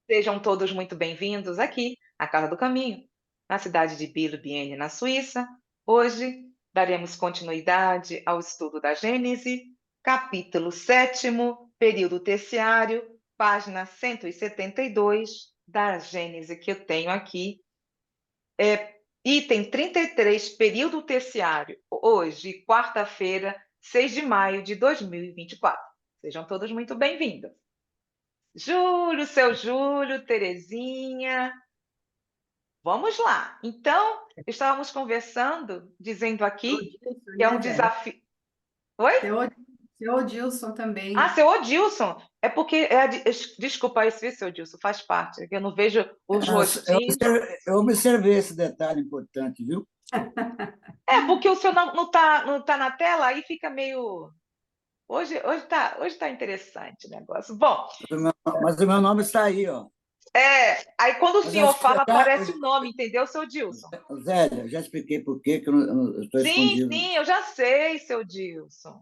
Sejam todos muito bem-vindos aqui à Casa do Caminho, na cidade de Bielo-Bienne, na Suíça. Hoje daremos continuidade ao estudo da Gênese, capítulo 7º, período terciário, página 172 da Gênese que eu tenho aqui. Item 33, período terciário, hoje, quarta-feira, 6 de maio de 2024. Sejam todos muito bem-vindos. Júlio, seu Júlio, Terezinha. Vamos lá. Então, estávamos conversando, dizendo Seu aqui Odilson, que é né, um velho? desafio. Oi? Seu Odilson Ah, também. seu Odilson. É porque. Desculpa, esse seu Odilson faz parte, é que eu não vejo os rostinhos. Eu observei esse detalhe importante, viu? É, porque o seu não tá na tela, aí fica meio. Hoje tá interessante o negócio. Bom, Mas o meu nome está aí, ó. aí quando o Mas eu senhor acho que fala, aparece o nome, entendeu, seu Odilson? Zélia, eu já expliquei por quê que eu estou Sim, escondido. sim, eu já sei, seu Dilson.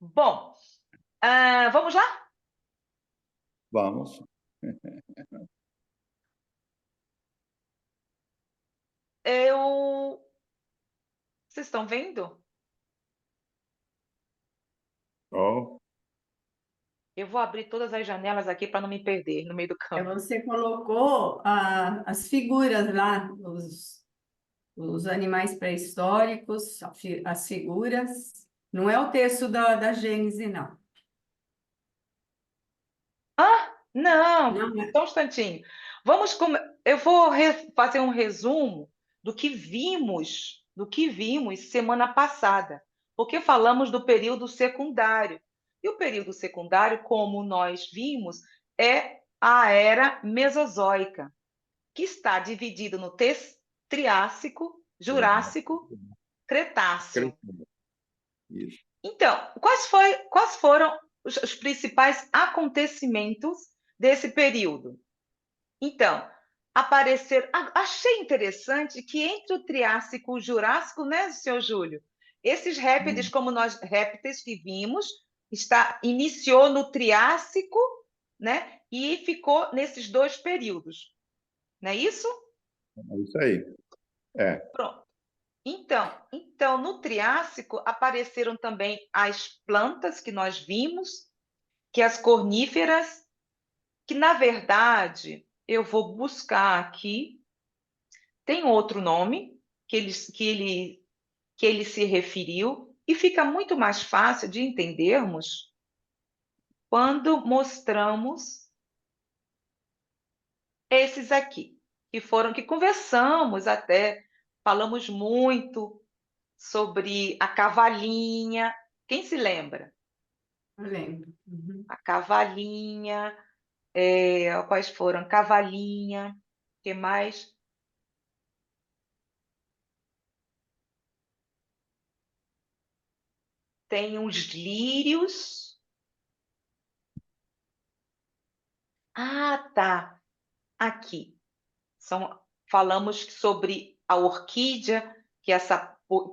Bom, vamos lá? Vamos. Vocês estão vendo? Ó, Eu vou abrir todas as janelas aqui para não me perder no meio do caminho. Você colocou as figuras lá, os animais pré-históricos, as figuras. Não é o texto da Gênese, não. Ah, não, Não é. só um instantinho. Eu vou fazer um resumo do que vimos semana passada, porque falamos do período secundário. E o período secundário, como nós vimos, é a era Mesozoica, que está dividido no Triássico, Jurássico, Cretáceo. isso. Então, quais foram os principais acontecimentos desse período? Então, achei interessante que entre o Triássico e o Jurássico, né, senhor Júlio? Esses répteis, como nós répteis que vimos, iniciou no Triássico, né, e ficou nesses dois períodos, não é isso? É isso aí. É. Pronto. Então, no Triássico apareceram também as plantas que nós vimos, que as corníferas, que na verdade eu vou buscar aqui, tem outro nome que ele se referiu, e fica muito mais fácil de entendermos quando mostramos esses aqui, que conversamos até, falamos muito sobre a cavalinha. Quem se lembra? Eu lembro. Uhum. A cavalinha, quais foram? Cavalinha, que mais? Tem os lírios. Ah, tá. Aqui. Falamos sobre a orquídea, que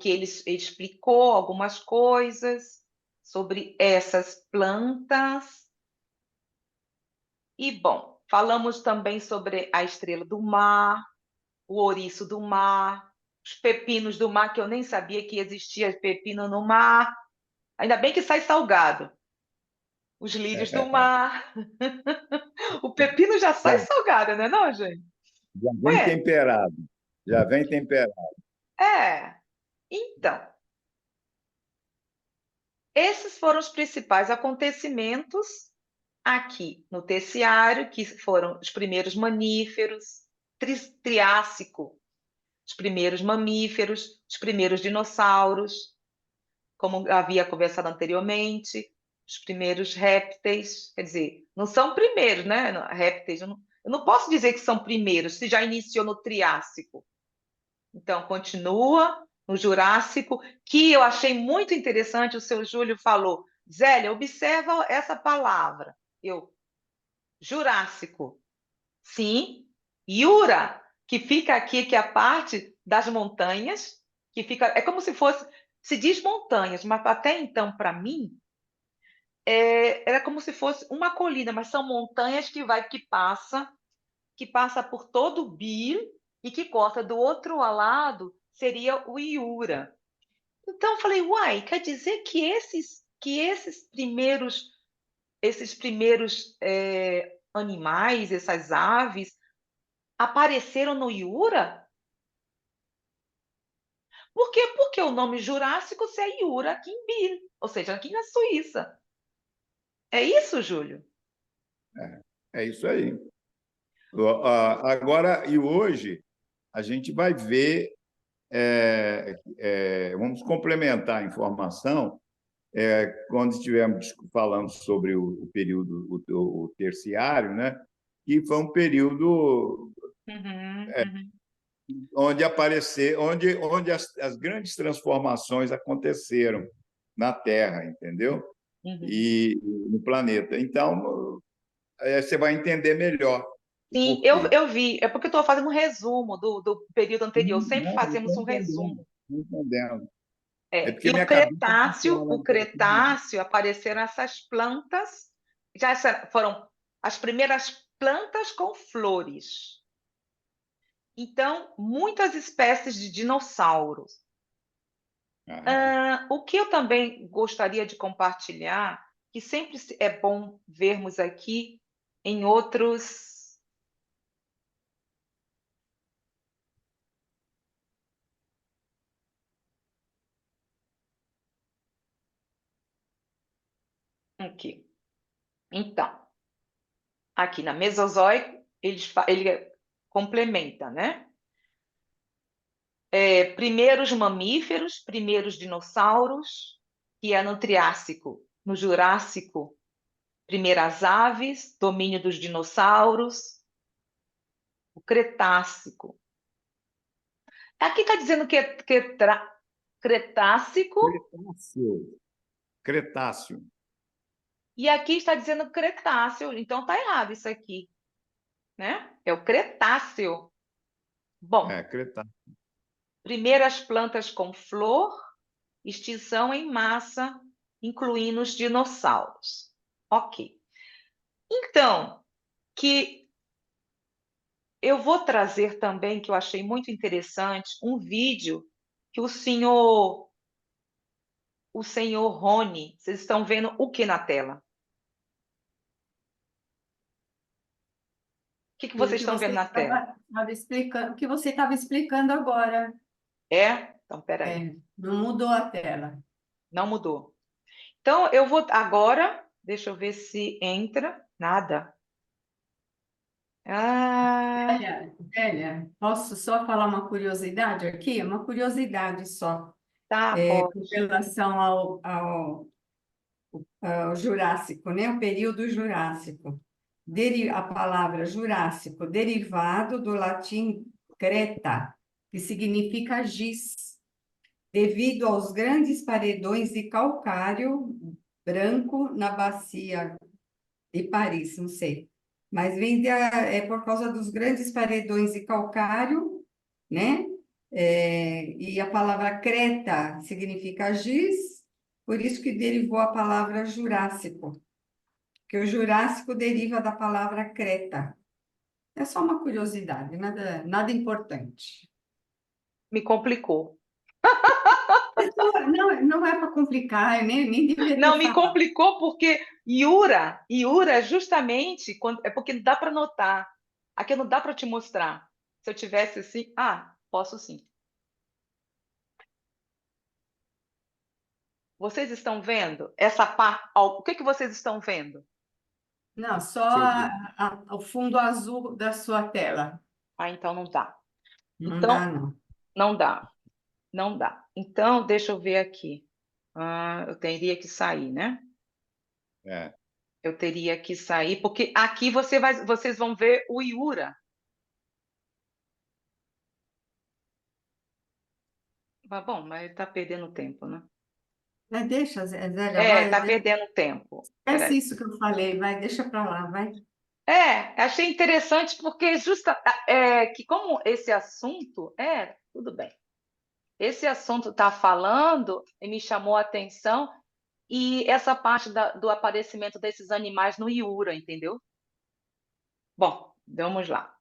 ele explicou algumas coisas sobre essas plantas. E, bom, falamos também sobre a estrela do mar, o ouriço do mar, os pepinos do mar, que eu nem sabia que existia pepino no mar. Ainda bem que sai salgado. Os lírios do mar. O pepino já sai Já, salgado, não é não, gente? já vem Ué, temperado. Já vem temperado. é. Então, esses foram os principais acontecimentos aqui no terciário, que foram os primeiros mamíferos, Triássico, os primeiros mamíferos, os primeiros dinossauros, como havia conversado anteriormente, os primeiros répteis, quer dizer, não são primeiros, né? Répteis, eu não posso dizer que são primeiros, se já iniciou no Triássico. Então, continua no Jurássico, que eu achei muito interessante, o seu Júlio falou, Zélia, observa essa palavra. Jurássico. Sim. Jura, que fica aqui, que é a parte das montanhas, que fica, é como se diz montanhas, mas até então, para mim, era como se fosse uma colina, mas são montanhas que passa por todo o Bir e que corta do outro lado seria o Iura. Então eu falei, uai, quer dizer que esses primeiros animais, essas aves, apareceram no Iura? Por quê? Porque o nome Jurássico se é Iura aqui em Bir, ou seja, aqui na Suíça. É isso, Júlio? É isso aí. Agora, e hoje, a gente vai ver, vamos complementar a informação, quando estivermos falando sobre o período, o terciário, né? Que foi um período Uhum, uhum, onde as grandes transformações aconteceram na Terra, entendeu? uhum. E no planeta. Então, você vai entender melhor o Sim, porquê. eu vi. É porque eu estou fazendo um resumo do período anterior. Sempre Não, eu fazemos estou um entendendo, resumo. estou entendendo. É É. porque E minha cabeça funciona O um pouquinho. Cretáceo apareceram essas plantas, foram as primeiras plantas com flores. Então, muitas espécies de dinossauros. Ah, O que eu também gostaria de compartilhar, que sempre é bom vermos aqui em outros. Aqui. Então, aqui na Mesozoico, ele complementa, né? Primeiros mamíferos, primeiros dinossauros, que é no Triássico. No Jurássico, primeiras aves, domínio dos dinossauros. O Cretácico. Aqui está dizendo Cretácico, Cretáceo. Cretáceo. e aqui está dizendo Cretáceo. Então está errado isso aqui, né? É o Cretáceo. Bom, Cretáceo. primeiras plantas com flor, extinção em massa, incluindo os dinossauros. Ok. Então, que eu vou trazer também, que eu achei muito interessante, um vídeo que o senhor Rony, vocês estão vendo o que na tela? O que E o vocês que estão você vendo na tela? estava explicando, o que você estava explicando agora, É? Então, peraí. não mudou a tela. Não mudou. Então, eu vou agora, deixa eu ver se entra. Nada. Ah, Posso só falar uma curiosidade aqui? Uma curiosidade só, tá, com pode. relação ao Jurássico, né? O período Jurássico. A palavra Jurássico, derivado do latim creta, que significa giz, devido aos grandes paredões de calcário branco na bacia de Paris, não sei. Mas é por causa dos grandes paredões de calcário, né? E a palavra creta significa giz, por isso que derivou a palavra Jurássico, que o Jurássico deriva da palavra creta. É só uma curiosidade, nada importante. Me complicou. Não é para complicar, eu nem devia ter Não, me falado. complicou porque Iura é justamente quando, é porque dá para notar. Aqui não dá para te mostrar. Se eu tivesse assim, posso sim. Vocês estão vendo essa parte? O que que vocês estão vendo? Não, só Deixa eu ver. o fundo azul da sua tela. Então não dá. Não dá, Então não. não dá, não dá. Então deixa eu ver aqui. Eu teria que sair, né? É, Eu teria que sair porque aqui vocês vão ver o Iura. Mas bom, mas está perdendo tempo, né? Deixa, Zélia, vai. Tá perdendo tempo. Esquece Peraí. isso que eu falei, vai, deixa para lá, vai. Achei interessante porque que como esse assunto tudo bem. Esse assunto está falando e me chamou a atenção e essa parte do aparecimento desses animais no Iura, entendeu? Bom, vamos lá.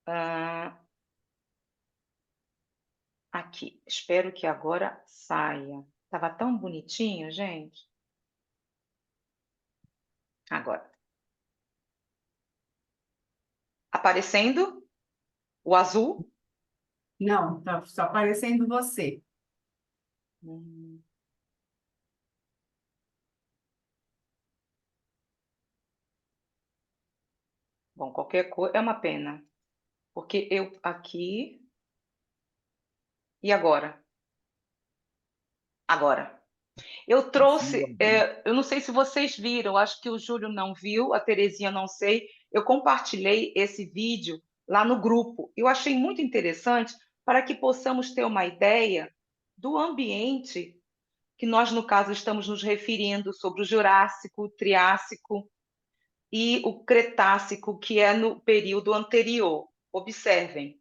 Ah, aqui, espero que agora saia. Tava tão bonitinho, gente. Agora. Aparecendo o azul. Não, tá só aparecendo você. Hum, Bom, qualquer cor é uma pena, porque eu aqui e agora. Agora. Eu trouxe, eu não sei se vocês viram, acho que o Júlio não viu, a Terezinha não sei. Eu compartilhei esse vídeo lá no grupo. Eu achei muito interessante para que possamos ter uma ideia do ambiente que nós, no caso, estamos nos referindo sobre o Jurássico, o Triássico e o Cretácico, que é no período anterior. Observem.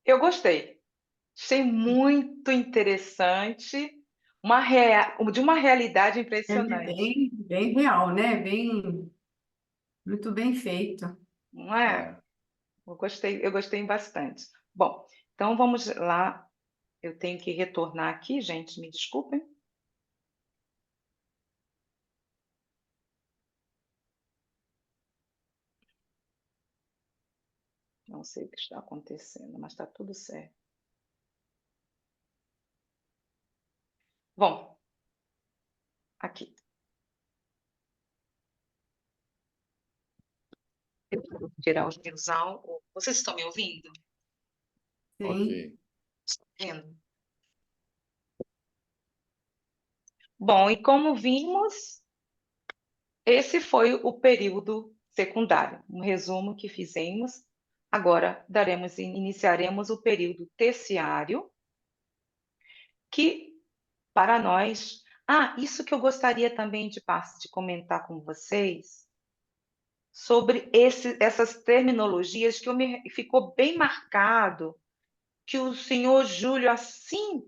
Eu gostei. Achei muito interessante, de uma realidade É impressionante, bem real, né? Muito bem feito. não é? É. Eu gostei bastante. Bom, então vamos lá. Eu tenho que retornar aqui, gente, me desculpem. Não sei o que está acontecendo, mas está tudo certo. Aqui. Eu vou tirar os meus áudios. Vocês estão me ouvindo? Sim. Ok. Vendo? Bom, e como vimos, esse foi o período secundário, um resumo que fizemos. Agora iniciaremos o período terciário, que para nós... isso que eu gostaria também de comentar com vocês, sobre essas terminologias que ficou bem marcado, que o senhor Júlio, assim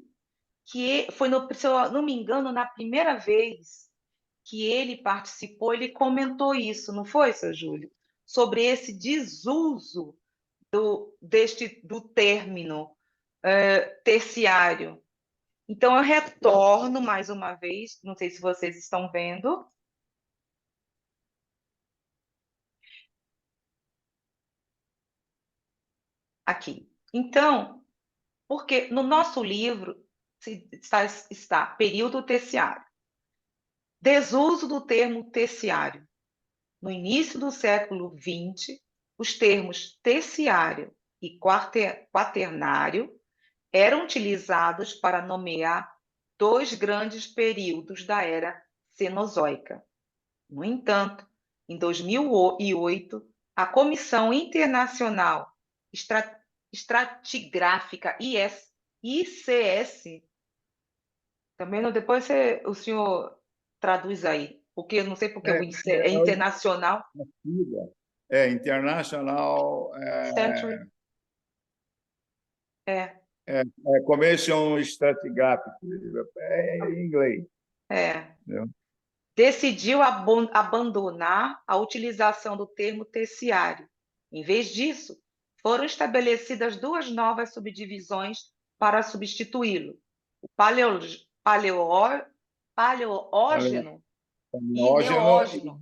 que foi, se eu não me engano, na primeira vez que ele participou, ele comentou isso, não foi, seu Júlio? Sobre esse desuso do término terciário. Então, eu retorno mais uma vez, não sei se vocês estão vendo. Aqui. Então, porque no nosso livro está período terciário. Desuso do termo terciário. No início do século XX, os termos terciário e quaternário eram utilizados para nomear dois grandes períodos da era Cenozoica. No entanto, em 2008, a Comissão Internacional Estratigráfica ICS, também depois o senhor traduz aí, porque eu não sei porque o ICS é internacional. International Century. Commission Stratigraphic, em inglês. Entendeu? Decidiu abandonar a utilização do termo terciário. Em vez disso, foram estabelecidas duas novas subdivisões para substituí-lo: o paleógeno e neógeno.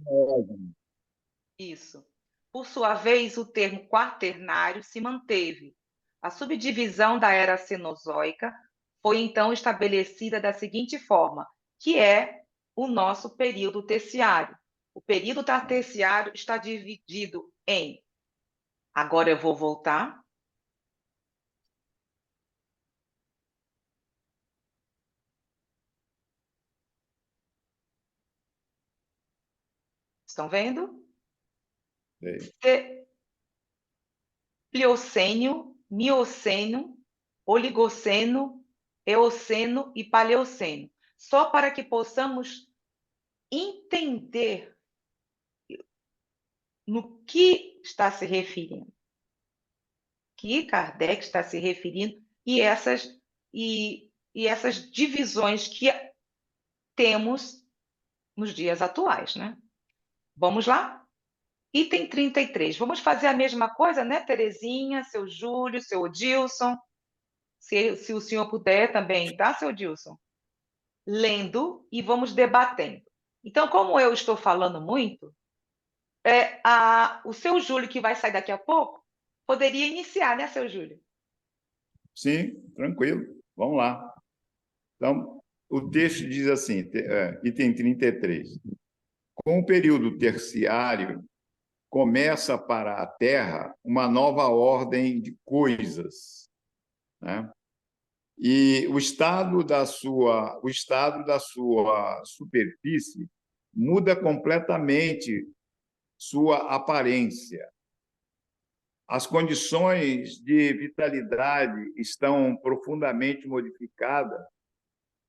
Isso. Por sua vez, o termo quaternário se manteve. A subdivisão da era Cenozoica foi então estabelecida da seguinte forma, que é o nosso período terciário. O período terciário está dividido em... Agora eu vou voltar. Estão vendo? Pliocênio, Mioceno, Oligoceno, Eoceno e Paleoceno. Só para que possamos entender no que está se referindo, que Kardec está se referindo, e essas divisões que temos nos dias atuais, né? Vamos lá? Item 33. Vamos fazer a mesma coisa, né, Terezinha, seu Júlio, seu Odilson? Se o senhor puder também, tá, seu Odilson? Lendo e vamos debatendo. Então, como eu estou falando muito, o seu Júlio, que vai sair daqui a pouco, poderia iniciar, né, seu Júlio? Sim, tranquilo. Vamos lá. Então, o texto diz assim, item 33. Com o período terciário, começa para a Terra uma nova ordem de coisas, né? E o estado da sua superfície muda completamente sua aparência. As condições de vitalidade estão profundamente modificadas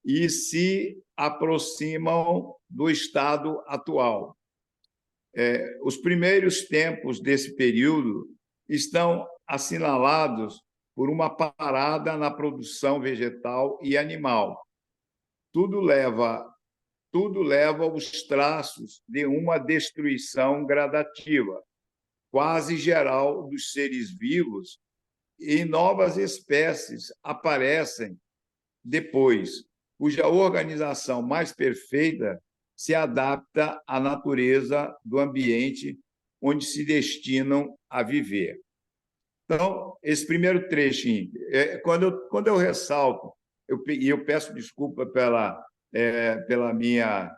e se aproximam do estado atual. Os primeiros tempos desse período estão assinalados por uma parada na produção vegetal e animal. Tudo leva os traços de uma destruição gradativa, quase geral dos seres vivos, e novas espécies aparecem depois, cuja organização mais perfeita se adapta à natureza do ambiente onde se destinam a viver. Então, esse primeiro trechinho, quando eu ressalto, eu peço desculpa pela minha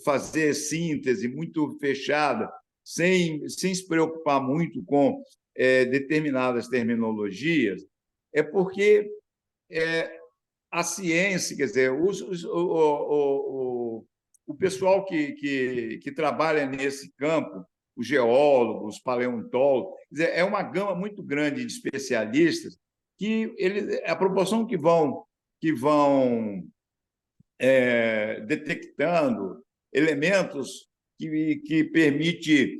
fazer síntese muito fechada, sem se preocupar muito com determinadas terminologias, é porque a ciência, quer dizer, o pessoal que trabalha nesse campo, os geólogos, os paleontólogos, quer dizer, é uma gama muito grande de especialistas que a proporção que vão detectando elementos que permite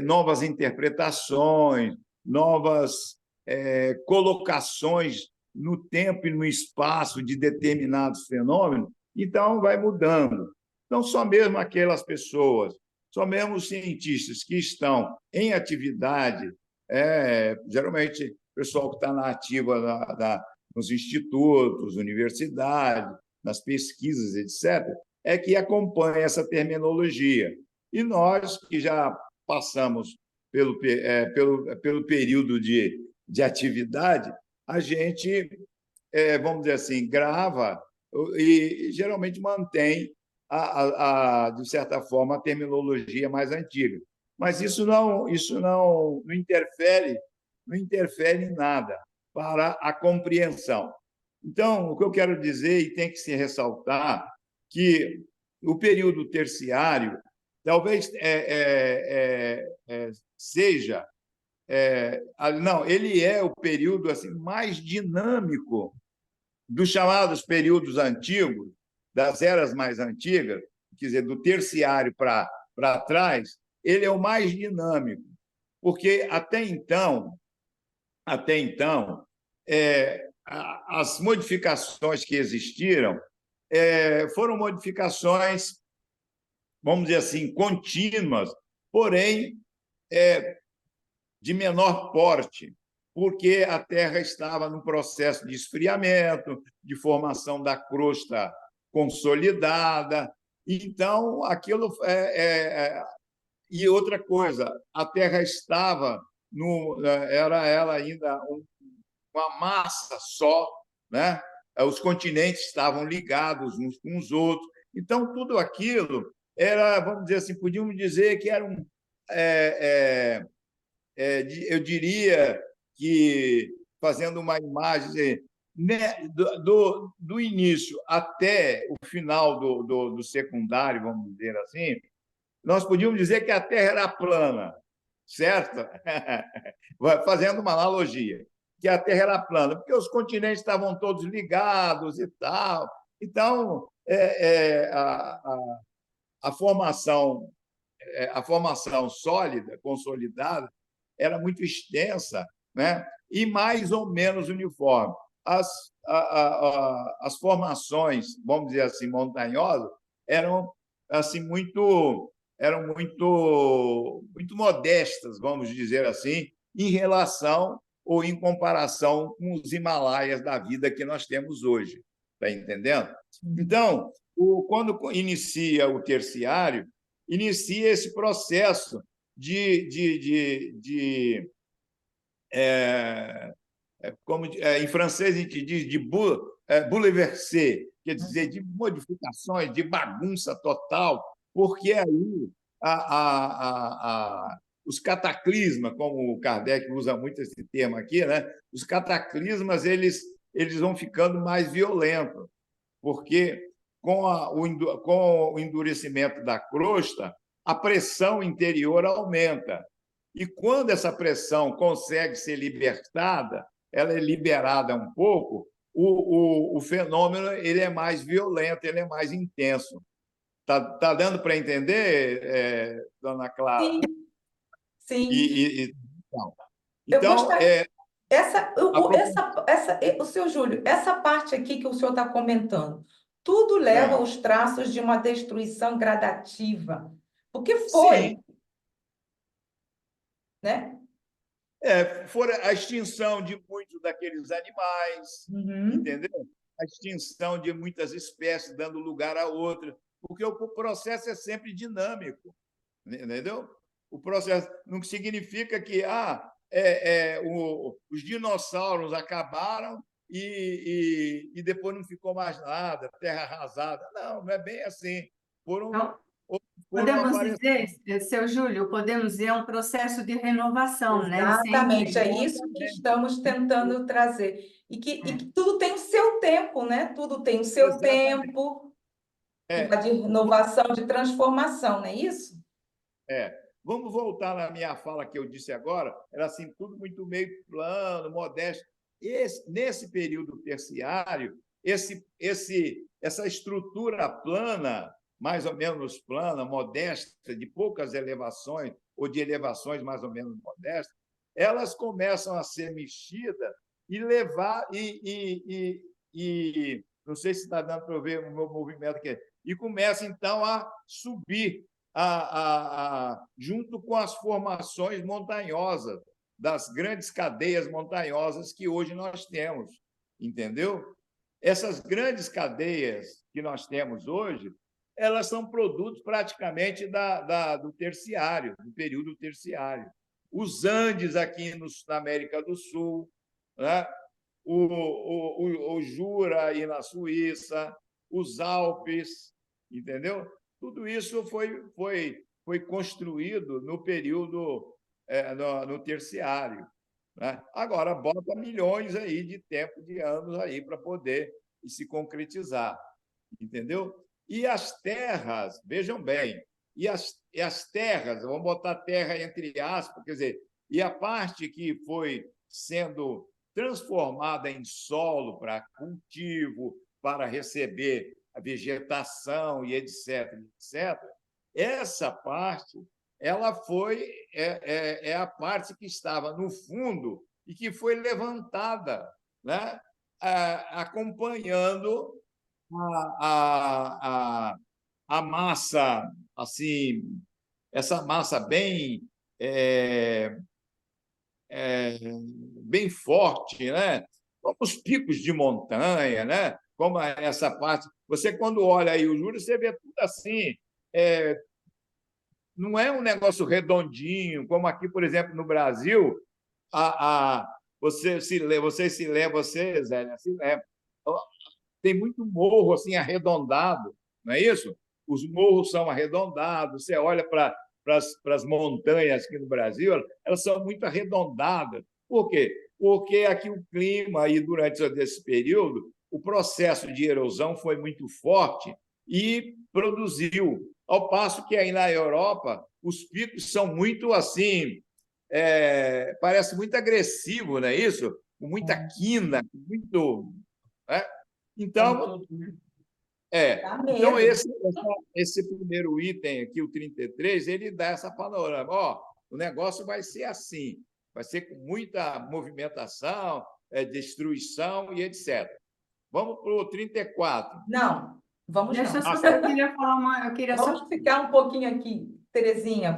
novas interpretações, novas colocações no tempo e no espaço de determinados fenômenos, então vai mudando. Então, só mesmo aquelas pessoas, só mesmo os cientistas que estão em atividade, geralmente o pessoal que está na ativa nos institutos, universidades, nas pesquisas, etc., é que acompanha essa terminologia. E nós, que já passamos pelo período de atividade, a gente, vamos dizer assim, grava e geralmente mantém, de certa forma, a terminologia mais antiga. Mas isso não interfere em nada para a compreensão. Então, o que eu quero dizer, e tem que se ressaltar, que o período terciário talvez seja... não, ele é o período assim, mais dinâmico dos chamados períodos antigos, das eras mais antigas, quer dizer, do terciário para trás, ele é o mais dinâmico, porque até então, as modificações que existiram foram modificações, vamos dizer assim, contínuas, porém de menor porte, porque a Terra estava num processo de esfriamento, de formação da crosta consolidada. Então, aquilo e outra coisa, a Terra estava era ela ainda uma massa só, né? Os continentes estavam ligados uns com os outros. Então, tudo aquilo era, vamos dizer assim, podíamos dizer que era eu diria que, fazendo uma imagem, né, do início até o final do secundário, vamos dizer assim, nós podíamos dizer que a Terra era plana, certo? Fazendo uma analogia, que a Terra era plana, porque os continentes estavam todos ligados e tal. Então, a formação sólida, consolidada, era muito extensa, né? E mais ou menos uniforme. As formações, vamos dizer assim, montanhosas, eram assim muito modestas, vamos dizer assim, em relação ou em comparação com os Himalaias da vida que nós temos hoje. Está entendendo? Então, quando inicia o terciário, inicia esse processo como em francês a gente diz, de bouleversé, quer dizer, de modificações, de bagunça total, porque aí os cataclismas, como o Kardec usa muito esse termo aqui, né? Os cataclismas eles vão ficando mais violentos, porque com o endurecimento da crosta, a pressão interior aumenta. E quando essa pressão consegue ser libertada, ela é liberada um pouco, o fenômeno ele é mais violento, ele é mais intenso. Tá dando para entender, dona Clara? Sim, sim. Então, Eu gostaria. a O seu Júlio, essa parte aqui que o senhor está comentando, tudo leva aos traços de uma destruição gradativa. Porque foi, sim, né? foi a extinção de muitos daqueles animais, entendeu? A extinção de muitas espécies dando lugar a outras, porque o processo é sempre dinâmico, entendeu? O processo não significa que os dinossauros acabaram e depois não ficou mais nada, terra arrasada. Não, não é bem assim. foram, Então, foram podemos aparecendo. dizer, seu Júlio, podemos dizer, é um processo de renovação, né? Exatamente, é Sempre. isso que estamos tentando trazer. E que tudo tem o seu tempo, né? Tudo tem o seu Exatamente. tempo É, de renovação, de transformação, não é isso? Vamos voltar na minha fala que eu disse agora, era assim, tudo muito meio plano, modesto. Nesse período terciário, essa estrutura plana, mais ou menos plana, modesta, de poucas elevações, ou de elevações mais ou menos modestas, elas começam a ser mexidas e levar, não sei se está dando para ver o meu movimento aqui, e começa, então, a subir junto com as formações montanhosas, das grandes cadeias montanhosas que hoje nós temos, entendeu? Essas grandes cadeias que nós temos hoje, elas são produtos praticamente do terciário, do período terciário. Os Andes aqui na América do Sul, né? o Jura aí na Suíça, os Alpes, entendeu? Tudo isso foi construído no período, no terciário, né? Agora, bota milhões aí de tempo, de anos aí para poder se concretizar, entendeu? E as terras, vejam bem, e as terras, vamos botar terra entre aspas, quer dizer, e a parte que foi sendo transformada em solo para cultivo, para receber a vegetação e etc., etc., essa parte ela é a parte que estava no fundo e que foi levantada, né? Acompanhando a, a, a massa, assim, essa massa é, bem forte, né? Como os picos de montanha, né? Como essa parte. Você, quando olha aí o Júlio, você vê tudo assim. Não é um negócio redondinho, como aqui, por exemplo, no Brasil, você se lembra, você, Zélia, se lembra. Tem muito morro assim arredondado, não é isso? Os morros são arredondados, você olha para as montanhas aqui no Brasil, elas são muito arredondadas. Por quê? Porque aqui o clima, aí, durante esse período, o processo de erosão foi muito forte e produziu. Ao passo que aí na Europa, os picos são muito assim, parece muito agressivo, não é isso? Com muita quina, muito. Né? Então, Dá então medo. esse primeiro item aqui, o 33, ele dá essa panorama. Ó, o negócio vai ser assim, vai ser com muita movimentação, destruição e etc. Vamos para o 34. Não, vamos Deixa eu não. só, eu queria falar eu queria só. Vamos ficar um pouquinho aqui, Terezinha.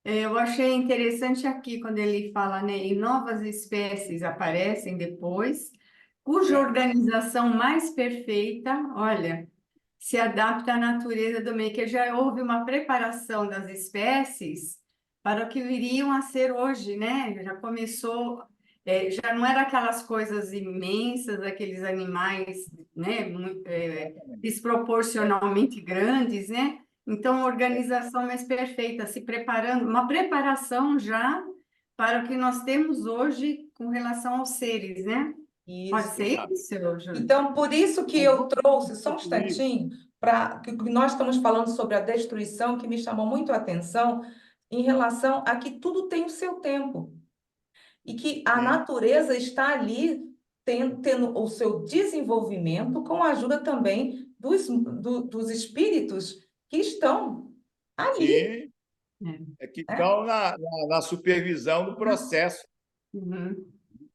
Eu achei interessante aqui quando ele fala, né, em novas espécies aparecem depois, cuja organização mais perfeita, olha, se adapta à natureza do meio, que já houve uma preparação das espécies para o que viriam a ser hoje, né? Já começou, já não era aquelas coisas imensas, aqueles animais, né, desproporcionalmente grandes, né? Então, a organização mais perfeita, se preparando, uma preparação já para o que nós temos hoje com relação aos seres, né? Pode Isso. ser isso, Júlio? Então, por isso que Mas eu vamos trouxe só um concluir. instantinho para que nós estamos falando sobre a destruição, que me chamou muito a atenção em relação a que tudo tem o seu tempo e que a Sim. natureza está ali tendo o seu desenvolvimento com a ajuda também dos espíritos que estão ali, Sim, que né? estão na supervisão do processo. Uhum.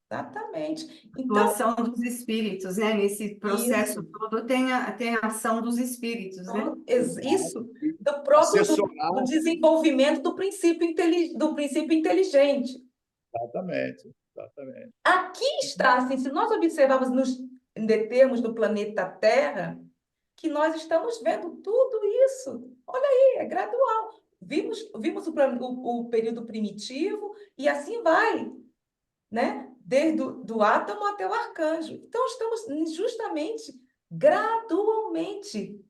Exatamente. Então, Atuação dos espíritos, né? Nesse processo isso. todo tem a ação dos espíritos, né? Então, isso do próprio do Assessorar. desenvolvimento do princípio inteligente. Exatamente, exatamente. Aqui está, assim, se nós observarmos nos termos do planeta Terra, que nós estamos vendo tudo isso. Olha aí, é gradual. Vimos o período primitivo e assim vai, né? Desde do átomo até o arcanjo. Então, estamos justamente, gradualmente,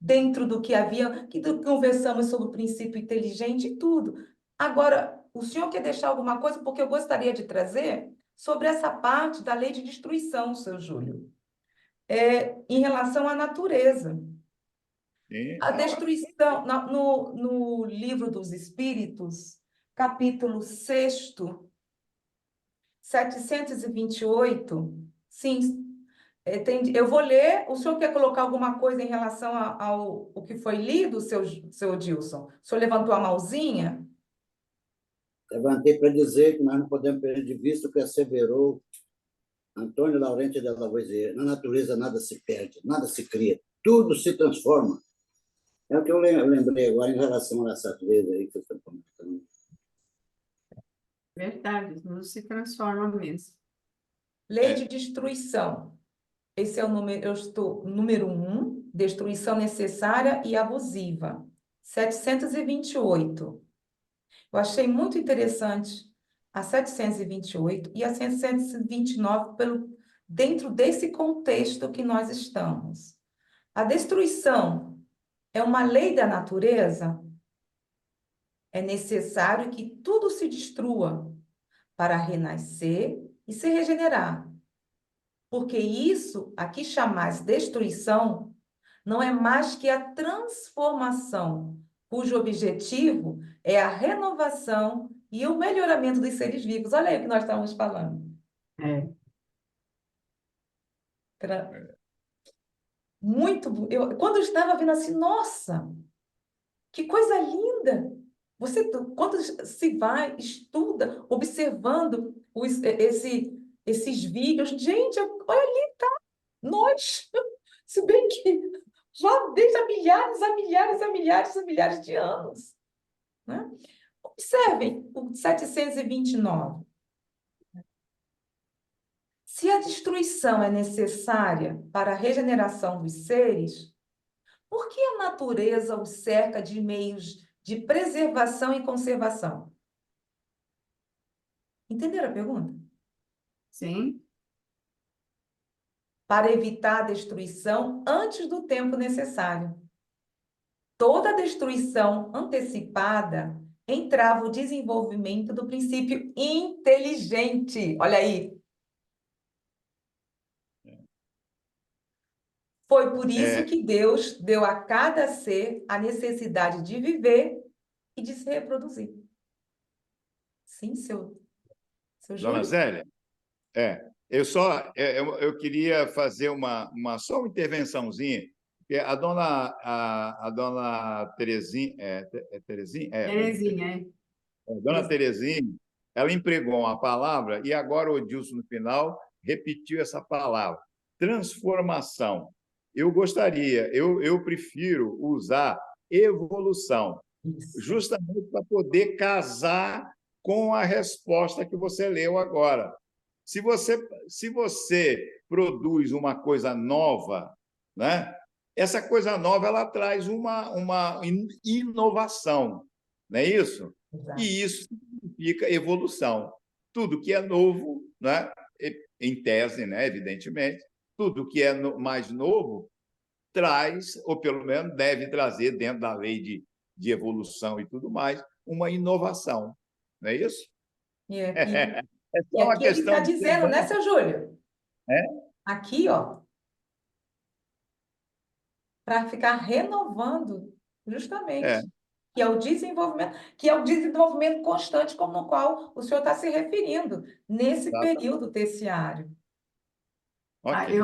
dentro do que havia, conversamos sobre o princípio inteligente e tudo. Agora, o senhor quer deixar alguma coisa? Porque eu gostaria de trazer sobre essa parte da lei de destruição, seu Júlio, em relação à natureza. Sim, A destruição, no Livro dos Espíritos, capítulo 6º, 728, sim, eu vou ler. O senhor quer colocar alguma coisa em relação ao que foi lido, seu Dilson? O senhor levantou a mãozinha? Levantei para dizer que nós não podemos perder de vista o que asseverou Antônio Laurenti de Lavoisier. Na natureza nada se perde, nada se cria, tudo se transforma. É o que eu lembrei agora em relação a essa natureza aí que você está comentando. Verdade, não se transforma mesmo. Lei de destruição. Esse é o número, eu estou, número 1, destruição necessária e abusiva. 728. Eu achei muito interessante a 728 e a 729 dentro desse contexto que nós estamos. A destruição é uma lei da natureza? É necessário que tudo se destrua para renascer e se regenerar. Porque isso, aqui chamais destruição, não é mais que a transformação, cujo objetivo é a renovação e o melhoramento dos seres vivos. Olha aí o que nós estávamos falando. É. Quando eu estava vendo assim, nossa, que coisa linda! Quando se vai, estuda, observando esses vídeos, gente, olha ali, tá? Nós, se bem que já desde há milhares, há milhares, há milhares, há milhares de anos, né? Observem o 729. Se a destruição é necessária para a regeneração dos seres, por que a natureza os cerca de meios de preservação e conservação? Entenderam a pergunta? Sim, Para evitar a destruição antes do tempo necessário. Toda destruição antecipada entrava o desenvolvimento do princípio inteligente. Olha aí. Foi por isso que Deus deu a cada ser a necessidade de viver e de se reproduzir. Sim, seu Dona Júlio? Zélia, eu queria fazer só uma intervençãozinha, porque a dona Terezinha, Terezinha? Terezinha, é. Dona Terezinha, ela empregou uma palavra e agora o Dilson, no final, repetiu essa palavra, transformação. Eu prefiro usar evolução, Isso. justamente para poder casar com a resposta que você leu agora. Se você produz uma coisa nova, né? Essa coisa nova ela traz uma inovação, não é isso? Exato. E isso significa evolução. Tudo que é novo, né? Em tese, né? Evidentemente, tudo que é mais novo traz, ou pelo menos deve trazer, dentro da lei de evolução e tudo mais, uma inovação. Não é isso? E aqui, É e só uma aqui ele está questão de ser dizendo, né, bom. seu Júlio? É? Aqui, ó, para ficar renovando, É, justamente, que é o desenvolvimento constante como no qual o senhor está se referindo, nesse exatamente. período terciário. Ok.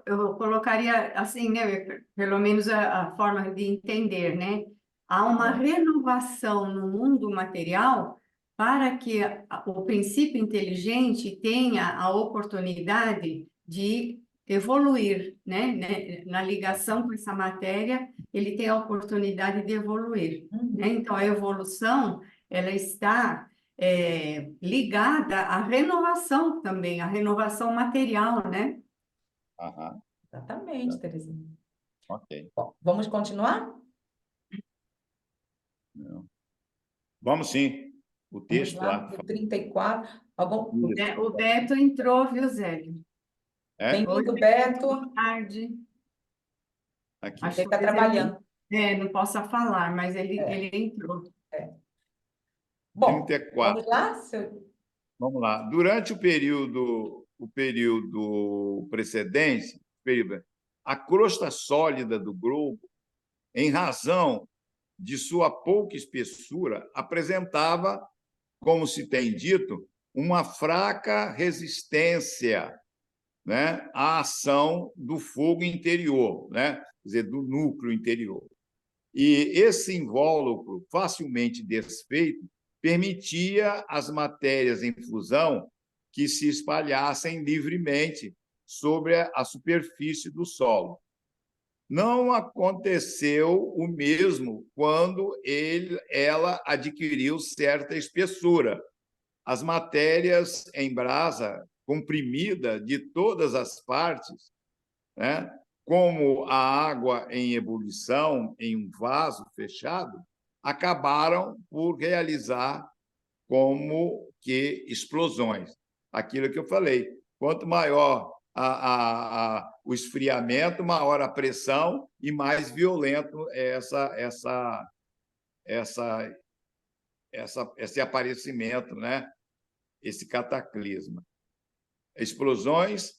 Eu colocaria assim, né, pelo menos a forma de entender, né? Há uma renovação no mundo material para que o princípio inteligente tenha a oportunidade de evoluir, né? Na ligação com essa matéria, ele tem a oportunidade de evoluir, né? Então, a evolução, ela está ligada à renovação também, à renovação material, né? Aham. Exatamente, Terezinha. Ok. Bom, vamos continuar? Não. Vamos sim. O Vamos texto lá, lá. no 34. Isso. O Beto entrou, viu, Zélio? É? Hoje Bem-vindo, é Beto. tarde. Aqui. Acho Ele está que talvez trabalhando. não possa falar, mas ele, É. ele entrou. Bom, 34. vamos lá? Seu... Vamos lá. Durante o período precedente, a crosta sólida do globo, em razão de sua pouca espessura, apresentava, como se tem dito, uma fraca resistência, né, à ação do fogo interior, né, quer dizer, do núcleo interior. E esse invólucro, facilmente desfeito, permitia às matérias em fusão que se espalhassem livremente sobre a superfície do solo. Não aconteceu o mesmo quando ela adquiriu certa espessura. As matérias em brasa, comprimida de todas as partes, né, como a água em ebulição em um vaso fechado, acabaram por realizar como que explosões. Aquilo que eu falei, quanto maior o esfriamento, maior a pressão e mais violento é esse aparecimento, né? Esse cataclisma. Explosões,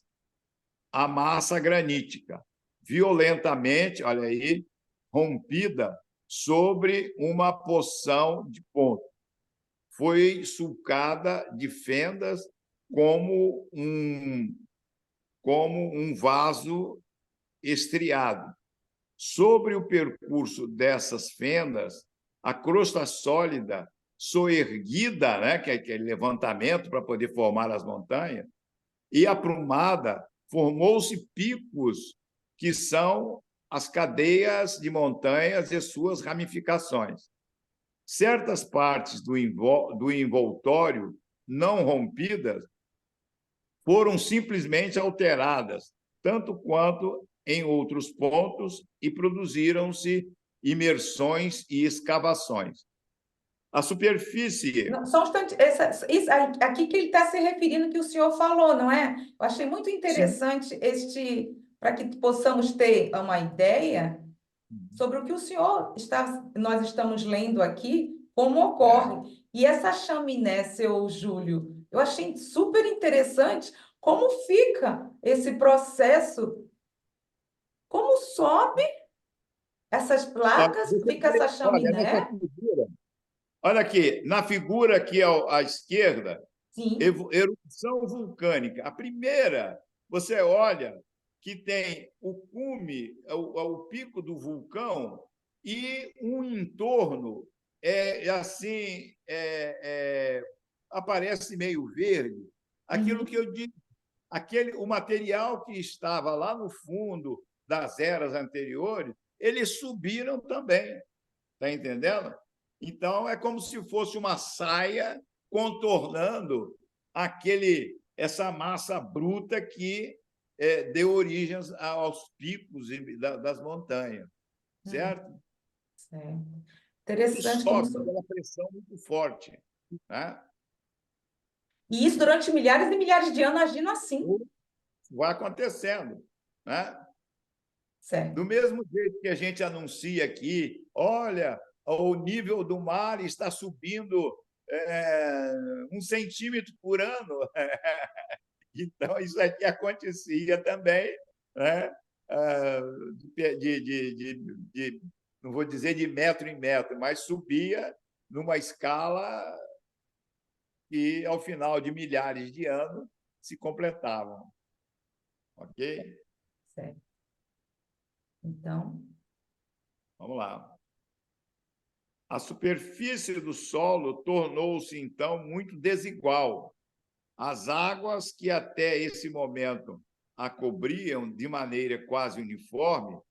a massa granítica, violentamente, olha aí, rompida sobre uma porção de ponto. Foi sulcada de fendas como um vaso estriado. Sobre o percurso dessas fendas, a crosta sólida soerguida, né, que é aquele levantamento para poder formar as montanhas, e aprumada, formou-se picos que são as cadeias de montanhas e suas ramificações. Certas partes do envoltório não rompidas foram simplesmente alteradas, tanto quanto em outros pontos, e produziram-se imersões e escavações. A superfície... Não, só um instante, isso aqui que ele está se referindo que o senhor falou, não é? Eu achei muito interessante para que possamos ter uma ideia sobre o que nós estamos lendo aqui, como ocorre. E essa chaminé, seu Júlio, eu achei super interessante como fica esse processo, como sobe essas placas, fica essa Olha, nessa chaminé. figura, olha aqui, na figura aqui à esquerda, Sim. erupção vulcânica. A primeira, você olha que tem o cume, o pico do vulcão e um entorno assim aparece meio verde. Aquilo que eu disse, o material que estava lá no fundo das eras anteriores, eles subiram também. Está entendendo? Então, é como se fosse uma saia contornando essa massa bruta que deu origem aos picos das montanhas, certo? Certo. E Interessante como sobe pela pressão muito forte, né? E isso durante milhares e milhares de anos agindo assim. Vai acontecendo, né? Certo. Do mesmo jeito que a gente anuncia aqui, olha, o nível do mar está subindo 1 centímetro por ano. Então, isso aqui acontecia também, né? Não vou dizer de metro em metro, mas subia numa escala que, ao final de milhares de anos, se completavam. Ok? Certo. Então, vamos lá. A superfície do solo tornou-se, então, muito desigual. As águas que até esse momento a cobriam de maneira quase uniforme,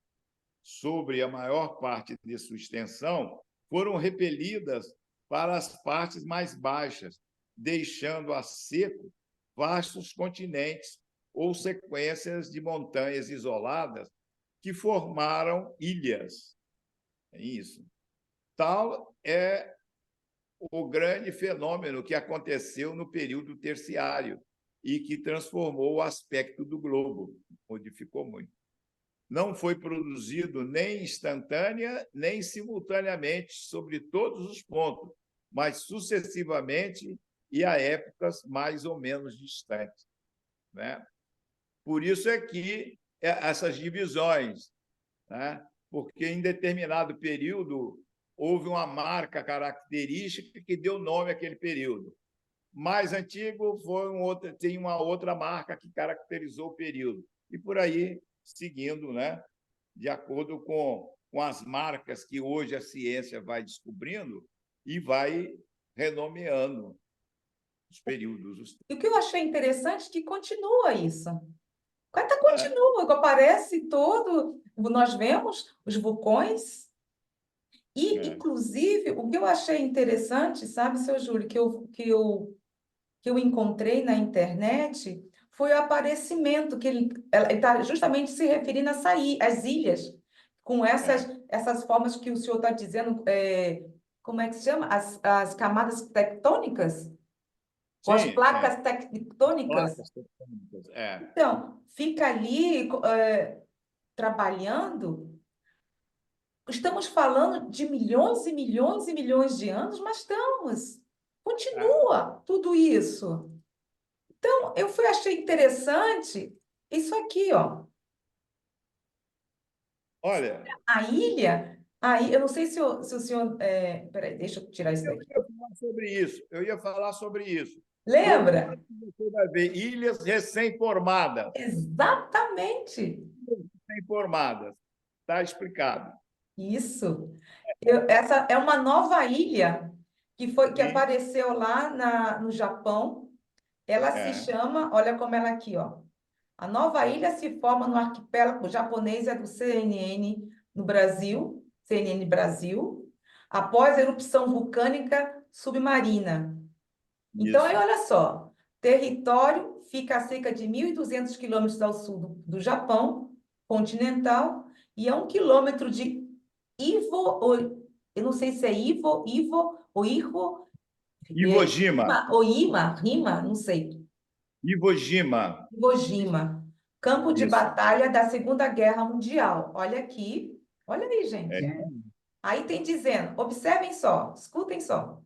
sobre a maior parte de sua extensão, foram repelidas para as partes mais baixas, deixando a seco vastos continentes ou sequências de montanhas isoladas que formaram ilhas. É isso. Tal é o grande fenômeno que aconteceu no período terciário e que transformou o aspecto do globo, modificou muito. não foi produzido nem instantânea, nem simultaneamente sobre todos os pontos, mas sucessivamente e a épocas mais ou menos distantes, né? Por isso é que essas divisões, né? Porque em determinado período houve uma marca característica que deu nome àquele período. Mais antigo tem uma outra marca que caracterizou o período. E por aí, seguindo, né? De acordo com as marcas que hoje a ciência vai descobrindo e vai renomeando os períodos. E o que eu achei interessante é que continua isso. Continua, aparece todo. Nós vemos os vulcões. E, inclusive, o que eu achei interessante, sabe, seu Júlio, que eu encontrei na internet foi o aparecimento, que ele está justamente se referindo às ilhas, com essas formas que o senhor está dizendo, como é que se chama? As camadas tectônicas? Ou as Sim, placas tectônicas? placas tectônicas. Então, fica ali trabalhando. Estamos falando de milhões e milhões e milhões de anos, mas continua tudo isso. Então, achei interessante isso aqui, ó. Olha, A ilha, aí, eu não sei se o senhor. Peraí, deixa eu tirar isso eu daqui. ia falar sobre isso. Eu ia falar sobre isso. Lembra? Você vai ver ilhas recém-formadas. Exatamente. Recém-formadas. Está explicado. Isso. Essa é uma nova ilha que Sim, apareceu lá no Japão. Ela se é. chama, olha como ela aqui, ó. A nova ilha se forma no arquipélago japonês do CNN no Brasil, CNN Brasil, após a erupção vulcânica submarina. Então, aí, Isso. olha só, território fica a cerca de 1.200 quilômetros ao sul do Japão continental e a 1 quilômetro de eu não sei se é Iwo ou Iwo Jima. Rima, não sei. Iwo Jima. Iwo Jima, campo de Isso. batalha da Segunda Guerra Mundial. Olha aqui, olha aí, gente. Aí tem dizendo, observem só, escutem só.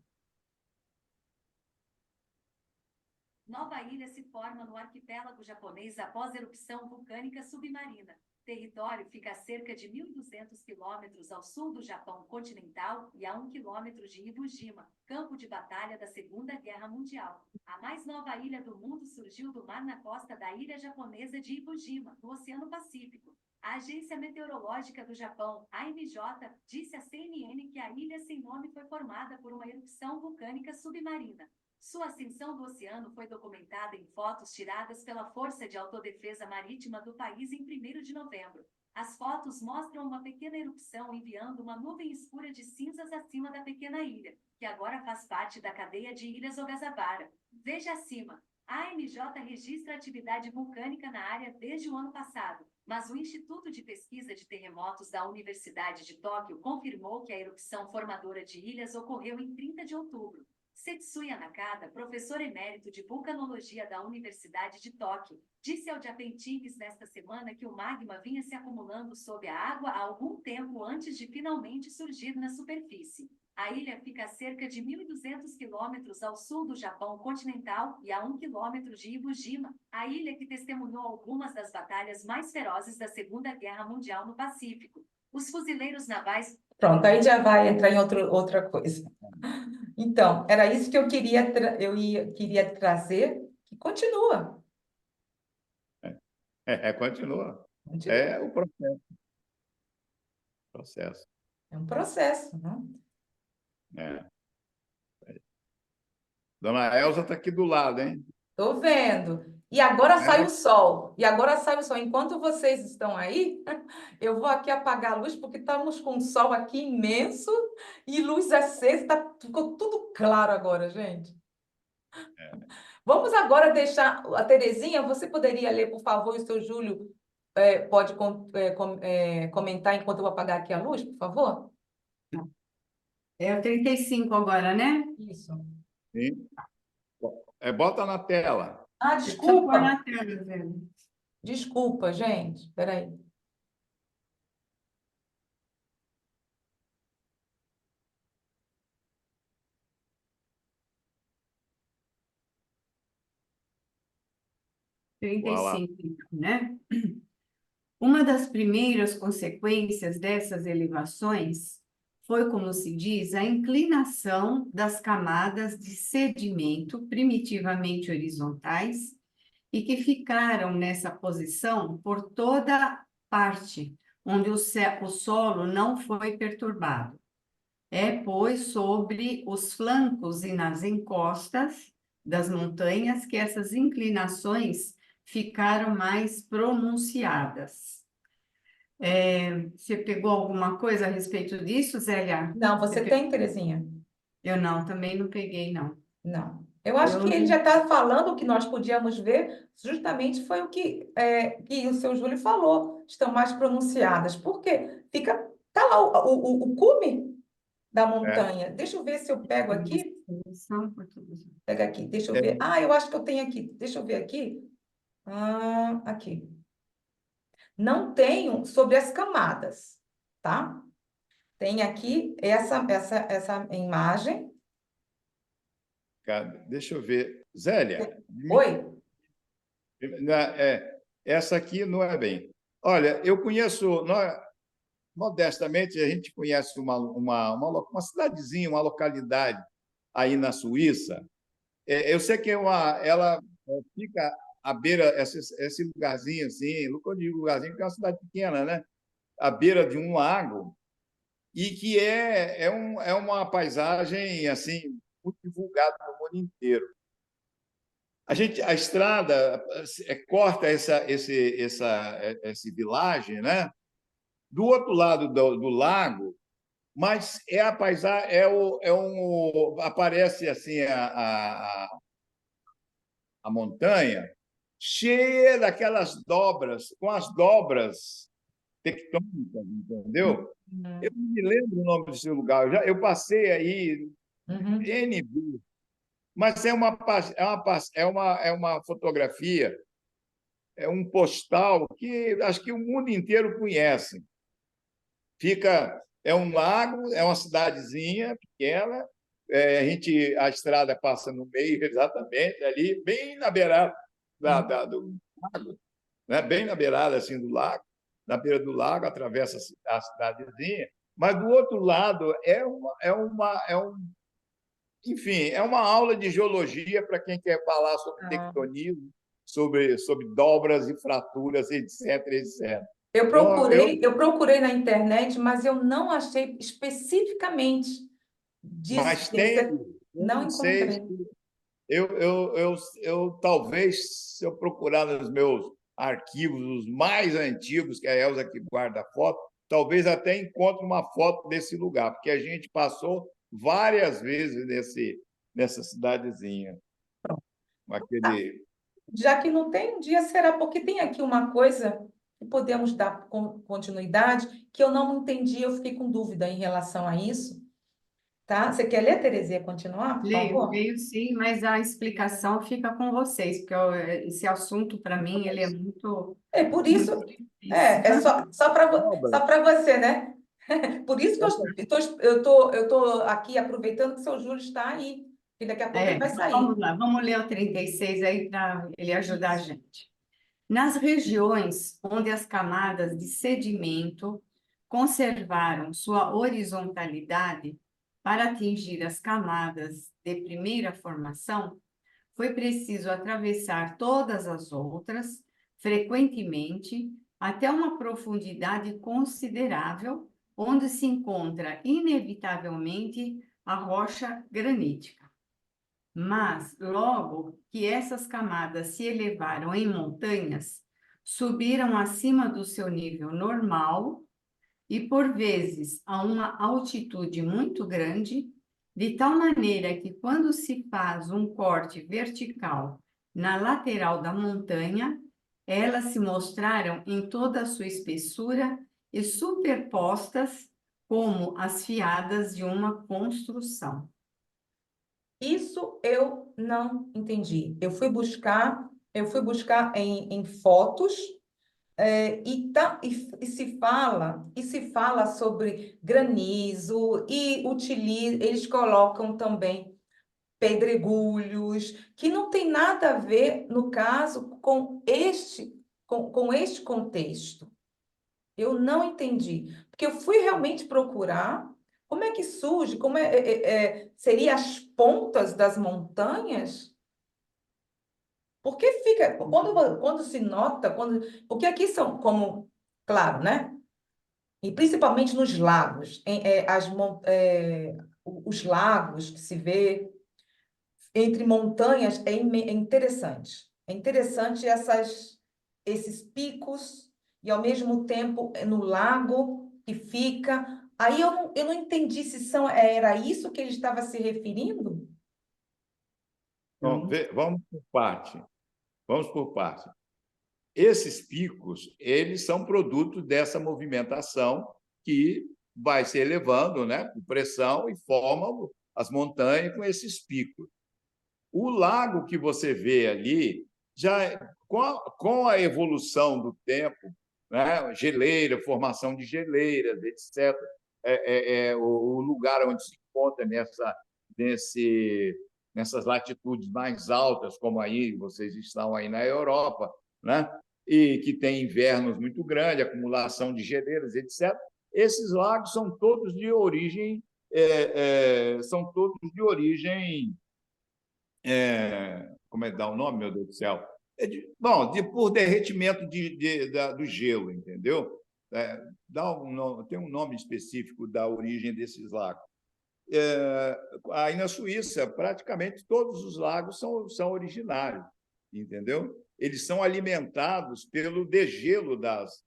Nova ilha se forma no arquipélago japonês após erupção vulcânica submarina. Território fica a cerca de 1.200 quilômetros ao sul do Japão continental e a 1 quilômetro de Iwo Jima, campo de batalha da Segunda Guerra Mundial. A mais nova ilha do mundo surgiu do mar na costa da ilha japonesa de Iwo Jima, no Oceano Pacífico. A Agência Meteorológica do Japão, AMJ, disse à CNN que a ilha sem nome foi formada por uma erupção vulcânica submarina. Sua ascensão do oceano foi documentada em fotos tiradas pela Força de Autodefesa Marítima do país em 1º de novembro. As fotos mostram uma pequena erupção enviando uma nuvem escura de cinzas acima da pequena ilha, que agora faz parte da cadeia de Ilhas Ogasawara. Veja acima. A AMJ registra atividade vulcânica na área desde o ano passado, mas o Instituto de Pesquisa de Terremotos da Universidade de Tóquio confirmou que a erupção formadora de ilhas ocorreu em 30 de outubro. Setsuya Nakata, professor emérito de vulcanologia da Universidade de Tóquio, disse ao Japan Times nesta semana que o magma vinha se acumulando sob a água há algum tempo antes de finalmente surgir na superfície. A ilha fica a cerca de 1.200 quilômetros ao sul do Japão continental e a 1 quilômetro de Iwo Jima, a ilha que testemunhou algumas das batalhas mais ferozes da Segunda Guerra Mundial no Pacífico. Os fuzileiros navais... Pronto, aí já vai entrar em outra coisa. Então, era isso que eu queria trazer, que continua. Continua. Continua. É o processo. É um processo, né? Dona Elza está aqui do lado, hein? Estou vendo. E agora sai o sol. Enquanto vocês estão aí, eu vou aqui apagar a luz, porque estamos com um sol aqui imenso e luz acesa. Ficou tudo claro agora, gente. Vamos agora deixar... A Terezinha, você poderia ler, por favor, e o seu Júlio pode comentar enquanto eu vou apagar aqui a luz, por favor? É o 35 agora, né? Isso. Sim. Bota na tela. Ah, Deixa eu pôr desculpa. na tela, velho. Desculpa, gente. Espera aí. Vai lá. 35, né? Uma das primeiras consequências dessas elevações foi, como se diz, a inclinação das camadas de sedimento primitivamente horizontais e que ficaram nessa posição por toda parte, onde o solo não foi perturbado. É, pois, sobre os flancos e nas encostas das montanhas que essas inclinações ficaram mais pronunciadas. Você pegou alguma coisa a respeito disso, Zélia? Não, você tem, Terezinha? Eu não, também não peguei, não. Não. Eu acho que ele já está falando o que nós podíamos ver, justamente foi o que o seu Júlio falou, estão mais pronunciadas. Por quê? Tá lá o cume da montanha. Deixa eu ver se eu pego aqui. Pega aqui, deixa eu ver. Ah, eu acho que eu tenho aqui. Deixa eu ver aqui. Ah, aqui. Não tenho sobre as camadas, tá? Tem aqui essa imagem. Deixa eu ver. Zélia, Oi? essa aqui não é bem. Olha, eu conheço, modestamente, a gente conhece uma cidadezinha, uma localidade aí na Suíça. Eu sei que ela fica à beira, esse lugarzinho assim, eu digo lugarzinho, porque é uma cidade pequena, né? À beira de um lago, e que é uma paisagem assim muito divulgada no mundo inteiro. A estrada corta esse vilagem, né? Do outro lado do lago, mas a paisagem aparece assim a montanha cheia daquelas dobras, com as dobras tectônicas, entendeu? Eu não me lembro o nome desse lugar. Eu passei aí N vezes, mas é uma fotografia, é um postal que acho que o mundo inteiro conhece. É um lago, é uma cidadezinha pequena, a estrada passa no meio, exatamente, ali, bem na beirada do lago, né? Bem na beirada assim, do lago, na beira do lago, atravessa a cidadezinha, mas do outro lado enfim, é uma aula de geologia para quem quer falar sobre tectonismo, sobre dobras e fraturas, etc, etc. Eu procurei na internet, mas eu não achei especificamente disso. Mas tem, Não não sei, encontrei. eu talvez, se eu procurar nos meus arquivos, os mais antigos, que a Elza aqui guarda a foto, talvez até encontre uma foto desse lugar, porque a gente passou várias vezes nessa cidadezinha. Aquele... Já que não tem, um dia será, porque tem aqui uma coisa que podemos dar continuidade, que eu não entendi, eu fiquei com dúvida em relação a isso. Tá? Você quer ler, Terezinha, continuar, por favor? Leio sim, mas a explicação fica com vocês, porque esse assunto, para mim, ele é muito... É por isso, muito difícil. é só para você, né? Por isso que eu tô aqui aproveitando que o seu Júlio está aí, que daqui a pouco ele vai sair. Vamos lá, vamos ler o 36 aí para ele ajudar a gente. Nas regiões onde as camadas de sedimento conservaram sua horizontalidade para atingir as camadas de primeira formação, foi preciso atravessar todas as outras, frequentemente, até uma profundidade considerável, onde se encontra inevitavelmente a rocha granítica. Mas, logo que essas camadas se elevaram em montanhas, subiram acima do seu nível normal e, por vezes, a uma altitude muito grande, de tal maneira que, quando se faz um corte vertical na lateral da montanha, elas se mostraram em toda a sua espessura e superpostas como as fiadas de uma construção. Isso eu não entendi. Eu fui buscar em fotos, e se fala sobre granizo e eles colocam também pedregulhos, que não tem nada a ver, no caso, com este contexto. Eu não entendi, porque eu fui realmente procurar como é que surge, seria as pontas das montanhas, porque fica, quando se nota, porque aqui são como, claro, né? E principalmente nos lagos, os lagos que se vê entre montanhas é interessante. É interessante esses picos e, ao mesmo tempo, no lago que fica. Aí eu não entendi se era isso que ele estava se referindo? Bom, vamos por parte. Vamos por parte. Esses picos, eles são produto dessa movimentação que vai se elevando, né, por pressão e forma as montanhas com esses picos. O lago que você vê ali, com a evolução do tempo, né, geleira, formação de geleiras, etc., o lugar onde se encontra nessas latitudes mais altas, como aí vocês estão aí na Europa, né? E que tem invernos muito grandes, acumulação de geleiras, etc. Esses lagos são todos de origem como é que dá o nome, meu Deus do céu? Por derretimento do gelo, entendeu? Tem um nome específico da origem desses lagos. Aí na Suíça, praticamente todos os lagos são originários, entendeu? Eles são alimentados pelo degelo das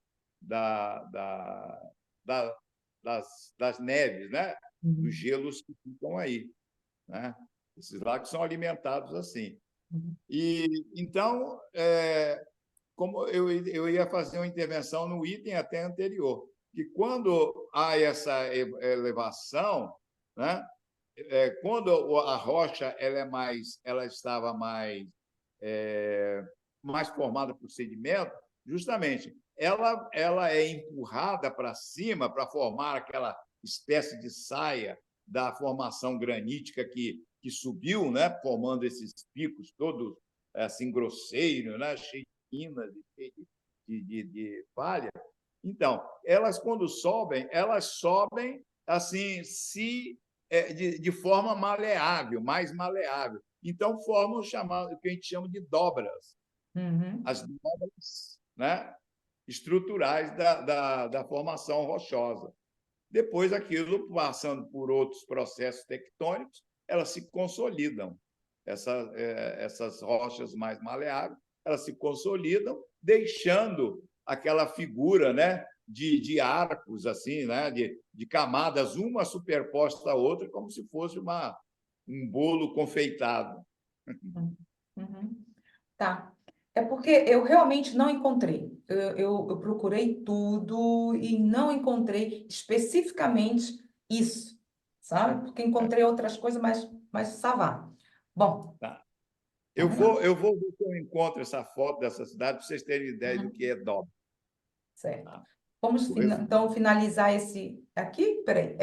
neves, né? Dos gelos que ficam aí, né? Esses lagos são alimentados assim. E então, como eu ia fazer uma intervenção no item até anterior, que quando há essa elevação, né? Quando a rocha ela estava mais formada por sedimento, justamente ela é empurrada para cima para formar aquela espécie de saia da formação granítica que subiu, né, formando esses picos todos assim grosseiros, né, cheios de quinas, cheios de falha. Então, quando sobem, elas sobem assim de forma maleável, mais maleável. Então, formam o que a gente chama de dobras. Uhum. As dobras, né, estruturais da formação rochosa. Depois, aquilo, passando por outros processos tectônicos, elas se consolidam. Essas rochas mais maleáveis, elas se consolidam, deixando aquela figura, né, de arcos, assim, né, de camadas, uma superposta à outra, como se fosse um bolo confeitado. Uhum. Tá. É porque eu realmente não encontrei. Eu procurei tudo e não encontrei especificamente isso, sabe? Porque encontrei outras coisas, mas ça va. Bom, Tá. Eu vou ver se eu encontro essa foto dessa cidade para vocês terem ideia do que é Dobra. certo. Tá. Vamos então finalizar esse aqui? Peraí,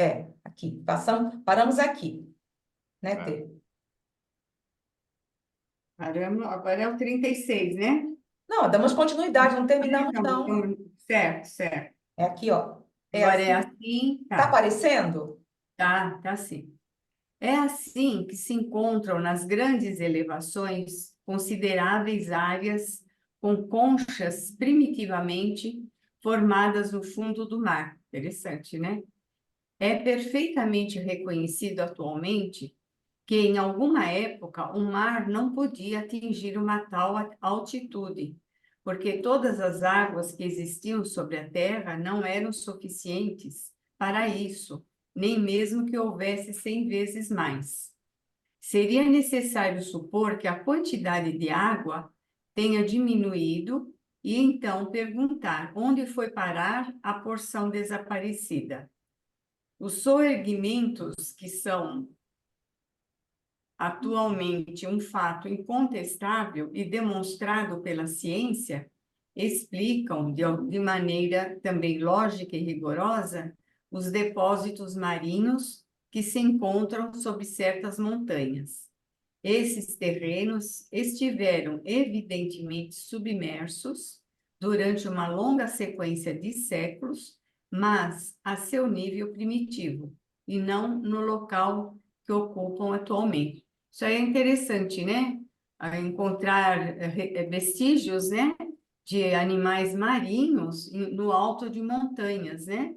aqui. Paramos aqui, né, Tê? Paramos, agora é o 36, né? Não, damos continuidade, não terminamos, não. Certo. É aqui, ó. Agora assim. é assim, Tá tá. aparecendo? Tá assim. É assim que se encontram nas grandes elevações consideráveis áreas com conchas primitivamente formadas no fundo do mar. Interessante, né? É perfeitamente reconhecido atualmente que, em alguma época, o mar não podia atingir uma tal altitude, porque todas as águas que existiam sobre a Terra não eram suficientes para isso, nem mesmo que houvesse 100 vezes mais. Seria necessário supor que a quantidade de água tenha diminuído e então perguntar onde foi parar a porção desaparecida. Os soerguimentos, que são atualmente um fato incontestável e demonstrado pela ciência, explicam de maneira também lógica e rigorosa os depósitos marinhos que se encontram sob certas montanhas. Esses terrenos estiveram evidentemente submersos durante uma longa sequência de séculos, mas a seu nível primitivo, e não no local que ocupam atualmente. Isso aí é interessante, né? Encontrar vestígios, né, de animais marinhos no alto de montanhas, né?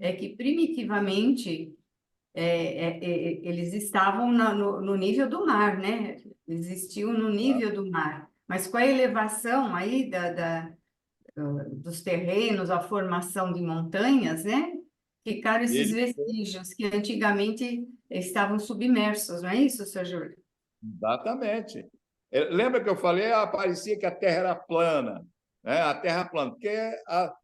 É que primitivamente eles estavam no nível do mar, né? Existiam no nível do mar. Mas com a elevação aí dos terrenos, a formação de montanhas, né? Ficaram esses Ele, vestígios que antigamente estavam submersos, não é isso, Sr. Júlio? exatamente. Lembra que eu falei, parecia que a Terra era plana, né? A Terra plana, porque a,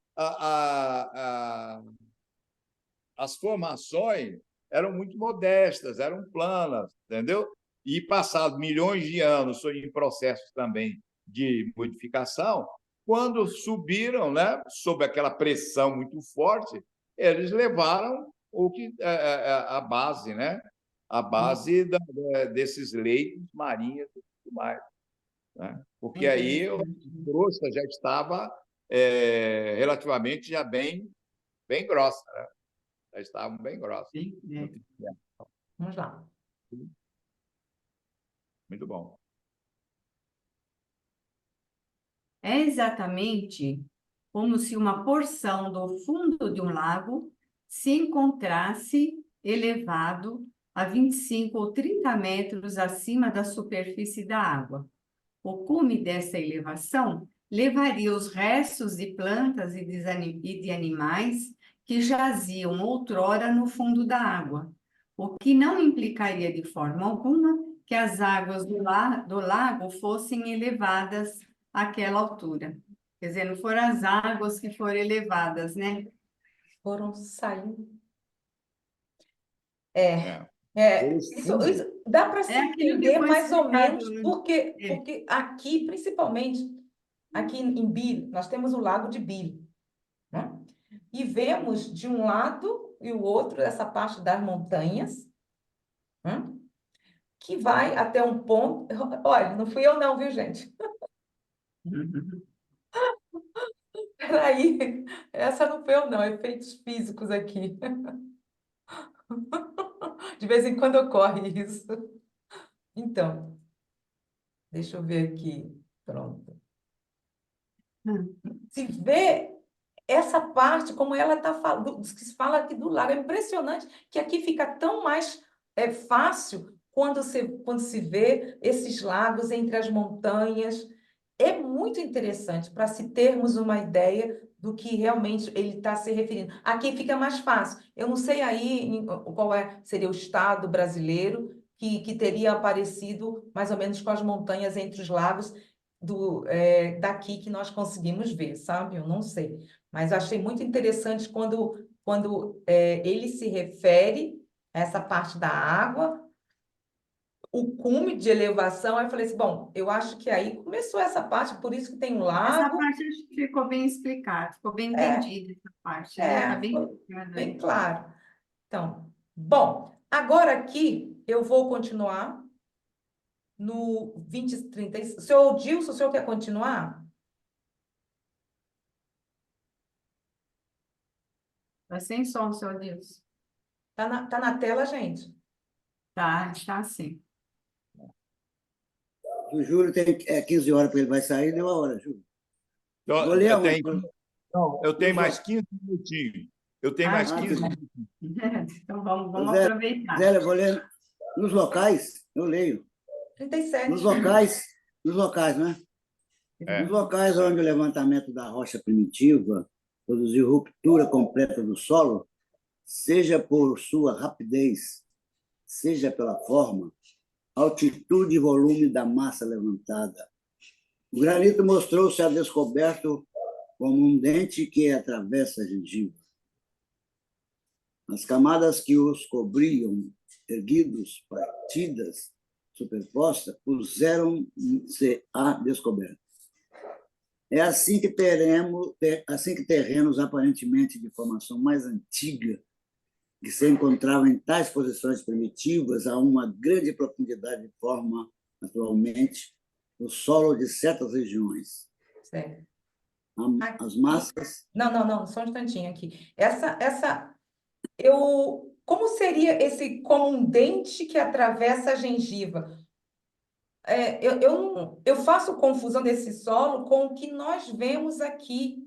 as formações eram muito modestas, eram planas, entendeu? E passados milhões de anos, em processos também de modificação, quando subiram, né, sob aquela pressão muito forte, eles levaram o que a base, né, a base desses leitos marinhos e tudo mais, né? Porque aí a crosta já estava relativamente já bem grossa, né? Já estavam bem grossos. Sim, Vamos lá. Muito bom. É exatamente como se uma porção do fundo de um lago se encontrasse elevado a 25 ou 30 metros acima da superfície da água. O cume dessa elevação levaria os restos de plantas e de animais que jaziam outrora no fundo da água, o que não implicaria de forma alguma que as águas do lago fossem elevadas àquela altura. Quer dizer, não foram as águas que foram elevadas, né? Foram saindo. É. Isso dá para se É aquilo que entender foi mais ou explicado, menos, né? porque aqui, principalmente, aqui em Bile, nós temos o Lago de Bile, né? E vemos de um lado e o outro essa parte das montanhas, né? Que vai até um ponto. Olha, não fui eu não, viu, gente? Peraí, essa não foi eu não, efeitos físicos aqui. De vez em quando ocorre isso. Então, deixa eu ver aqui. Pronto. Se vê essa parte, como ela está falando, que se fala aqui do lago, é impressionante que aqui fica tão mais fácil quando se vê esses lagos entre as montanhas. É muito interessante para se termos uma ideia do que realmente ele está se referindo. Aqui fica mais fácil. Eu não sei aí qual seria o estado brasileiro que teria aparecido mais ou menos com as montanhas entre os lagos daqui que nós conseguimos ver, sabe? Eu não sei. Mas achei muito interessante quando ele se refere a essa parte da água, o cume de elevação. Aí eu falei assim, bom, eu acho que aí começou essa parte, por isso que tem um Essa lago. parte acho que ficou bem explicada, ficou bem entendida essa parte, né? Está bem Foi explicado bem aí. claro. Então, bom, agora aqui eu vou continuar no 2030. Senhor Dilson, o senhor quer continuar? Está sem som, senhor Deus. Tá na tela, gente? Tá, está assim. O Júlio tem 15 horas para ele vai sair, deu a hora, Júlio. Então, Vou ler uma. não, eu tenho mais 15 minutinhos. Eu tenho mais Ah, 15 tá. minutinos. então vamos Zé, aproveitar. Zélia, vou ler nos locais, eu leio. 37. Nos locais, né? Nos É. locais onde o levantamento da rocha primitiva produziu ruptura completa do solo, seja por sua rapidez, seja pela forma, altitude e volume da massa levantada, o granito mostrou-se a descoberto como um dente que atravessa a gengiva. As camadas que os cobriam, erguidos, partidas, superpostas, puseram-se à descoberta. É assim que terrenos aparentemente de formação mais antiga, que se encontravam em tais posições primitivas a uma grande profundidade de forma naturalmente, o solo de certas regiões. Certo. As massas, Não, só um instantinho aqui. Como seria esse como um dente que atravessa a gengiva? Eu faço confusão desse solo com o que nós vemos aqui,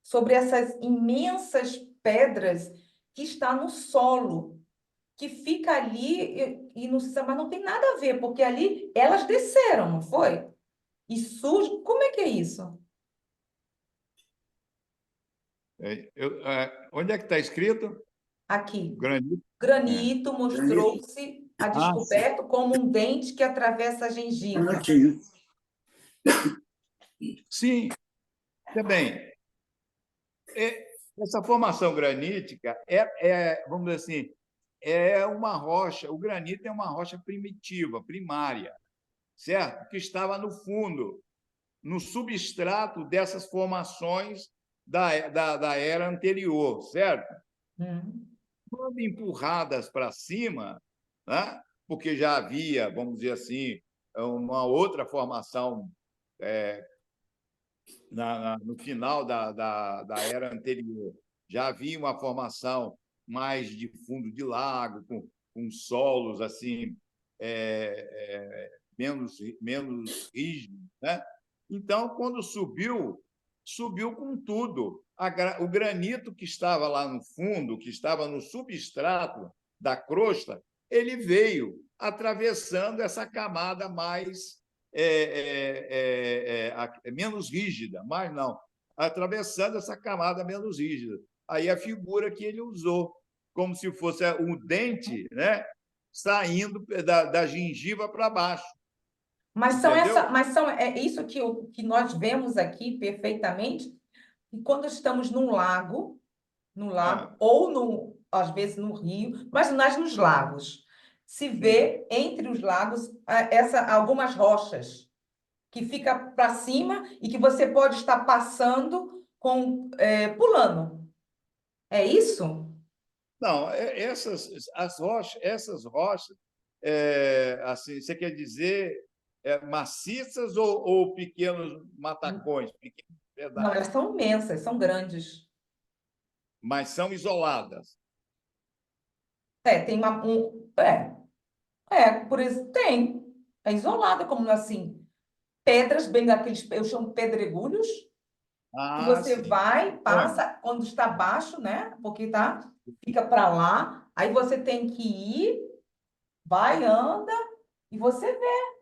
sobre essas imensas pedras que está no solo, que fica ali mas não tem nada a ver, porque ali elas desceram, não foi? E sujo, como é que é isso? Onde é que está escrito? Aqui. Granito? Granito granito, mostrou-se a descoberto como um dente que atravessa a gengiva. canhotinho. Sim, também. Essa formação granítica vamos dizer assim, é uma rocha. O granito é uma rocha primitiva, primária, certo? Que estava no fundo, no substrato dessas formações da era anterior, certo? Hum. Quando empurradas para cima, né? Porque já havia, vamos dizer assim, uma outra formação no final da era anterior. Já havia uma formação mais de fundo de lago, com solos assim menos rígidos, né? Então, quando subiu com tudo. O granito que estava lá no fundo, que estava no substrato da crosta, ele veio atravessando essa camada mais menos rígida, mas não, atravessando essa camada menos rígida. Aí a figura que ele usou, como se fosse um dente, né, saindo da gengiva para baixo. Entendeu? É isso que nós vemos aqui perfeitamente, e quando estamos num lago, ou às vezes no rio, mas nós nos lagos, se vê entre os lagos algumas rochas que fica para cima e que você pode estar passando pulando. É isso? Não, essas rochas, assim, você quer dizer maciças ou pequenos matacões, pequenos Não, pedaços, elas são imensas, são grandes. mas são isoladas. Tem por isso tem. É isolada, como assim, pedras, bem daqueles, eu chamo pedregulhos, que Ah, você sim. vai, Olha, passa, quando está baixo, né? Porque fica para lá, aí você tem que ir, vai, anda, e você vê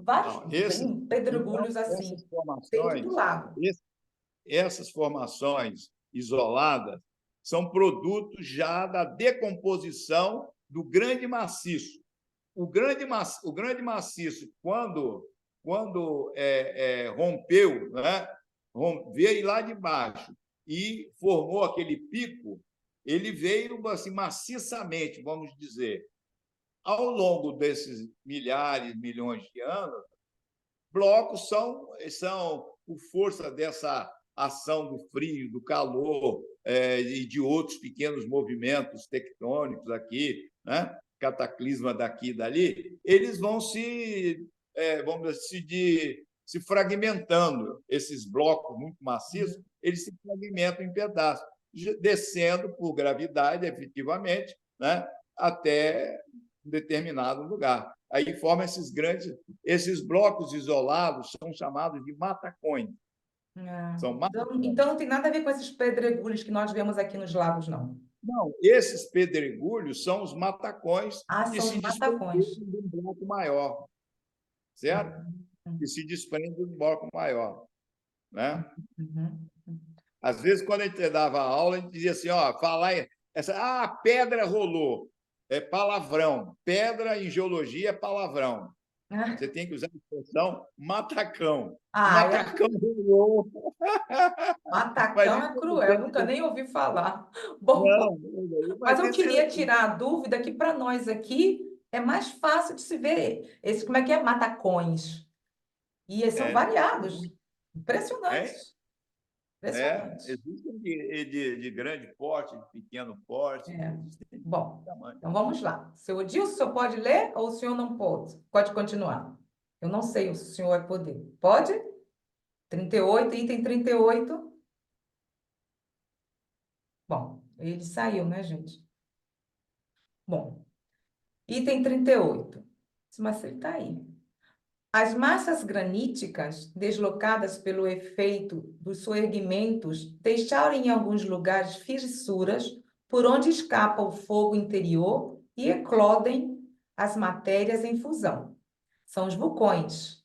vários não, bem então, pedregulhos assim, dentro do lago. essas formações isoladas são produtos já da decomposição do grande maciço. O grande maciço, quando rompeu, né, veio lá de baixo e formou aquele pico, ele veio assim, maciçamente, vamos dizer. Ao longo desses milhares, milhões de anos, blocos são por força dessa ação do frio, do calor e de outros pequenos movimentos tectônicos aqui, né? Cataclisma daqui e dali, eles vão vamos dizer, se fragmentando. Esses blocos muito maciços, eles se fragmentam em pedaços, descendo por gravidade, efetivamente, né? Até um determinado lugar. Aí formam esses blocos isolados são chamados de matacões. São Então matacões. não tem nada a ver com esses pedregulhos que nós vemos aqui nos lagos, não. Não, esses pedregulhos são os matacões que São os se matacões. desprendem de um bloco maior, certo? Que se desprendem de um bloco maior, né? Uhum. Às vezes, quando a gente dava aula, a gente dizia assim, ó, a pedra rolou, é palavrão. Pedra em geologia é palavrão. Você tem que usar a expressão matacão. Matacão rolou. Mas Matacão isso é cruel, nunca nem ouvi falar. Bom, não, mas mas eu isso queria tirar a dúvida que para nós aqui é mais fácil de se ver. Como é que é? Matacões. E eles são é, variados, é, impressionantes. Impressionante. Existem de grande porte, de pequeno porte, É. existem de Bom, tamanho. então vamos lá. Seu Odilson, o senhor pode ler ou o senhor não pode? Pode continuar. Eu não sei se o senhor vai poder. Pode? 38, item 38. Bom, ele saiu, né, gente? Bom, item 38. Mas ele está aí. As massas graníticas, deslocadas pelo efeito dos soerguimentos, deixaram em alguns lugares fissuras por onde escapa o fogo interior e eclodem as matérias em fusão. São os vulcões.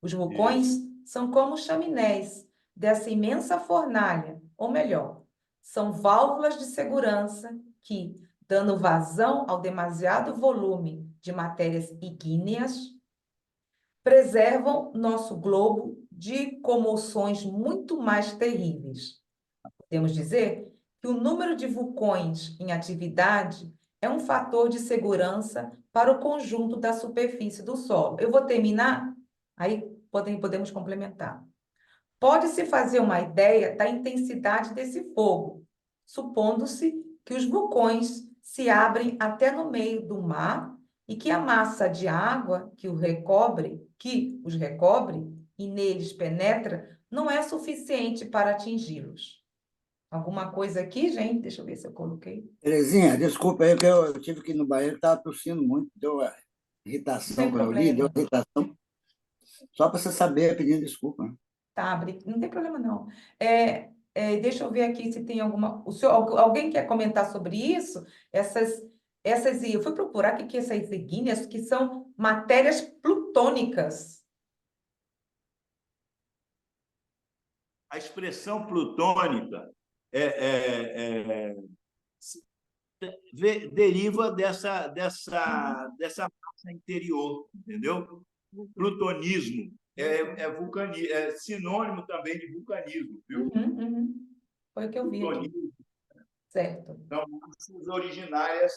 Os vulcões são como chaminés dessa imensa fornalha, ou melhor, são válvulas de segurança que, dando vazão ao demasiado volume de matérias igníneas, preservam nosso globo de comoções muito mais terríveis. Podemos dizer que o número de vulcões em atividade é um fator de segurança para o conjunto da superfície do solo. Eu vou terminar, aí podemos complementar. Pode-se fazer uma ideia da intensidade desse fogo, supondo-se que os vulcões se abrem até no meio do mar e que a massa de água que os recobre e neles penetra não é suficiente para atingi-los. Alguma coisa aqui, gente? Deixa eu ver se eu coloquei. Terezinha, desculpa aí, que eu tive que ir no banheiro, estava tossindo muito, deu irritação Sem quando eu li, deu problema. irritação. Só para você saber, pedindo desculpa. Tá, não tem problema, não. Deixa eu ver aqui se tem alguma. Alguém quer comentar sobre isso? Eu fui procurar o que é essas ígneas, que são matérias plutônicas. A expressão plutônica deriva dessa massa interior, entendeu? Plutonismo é sinônimo também de vulcanismo, viu? Foi o que eu vi aqui. Plutonismo Certo. são massas originárias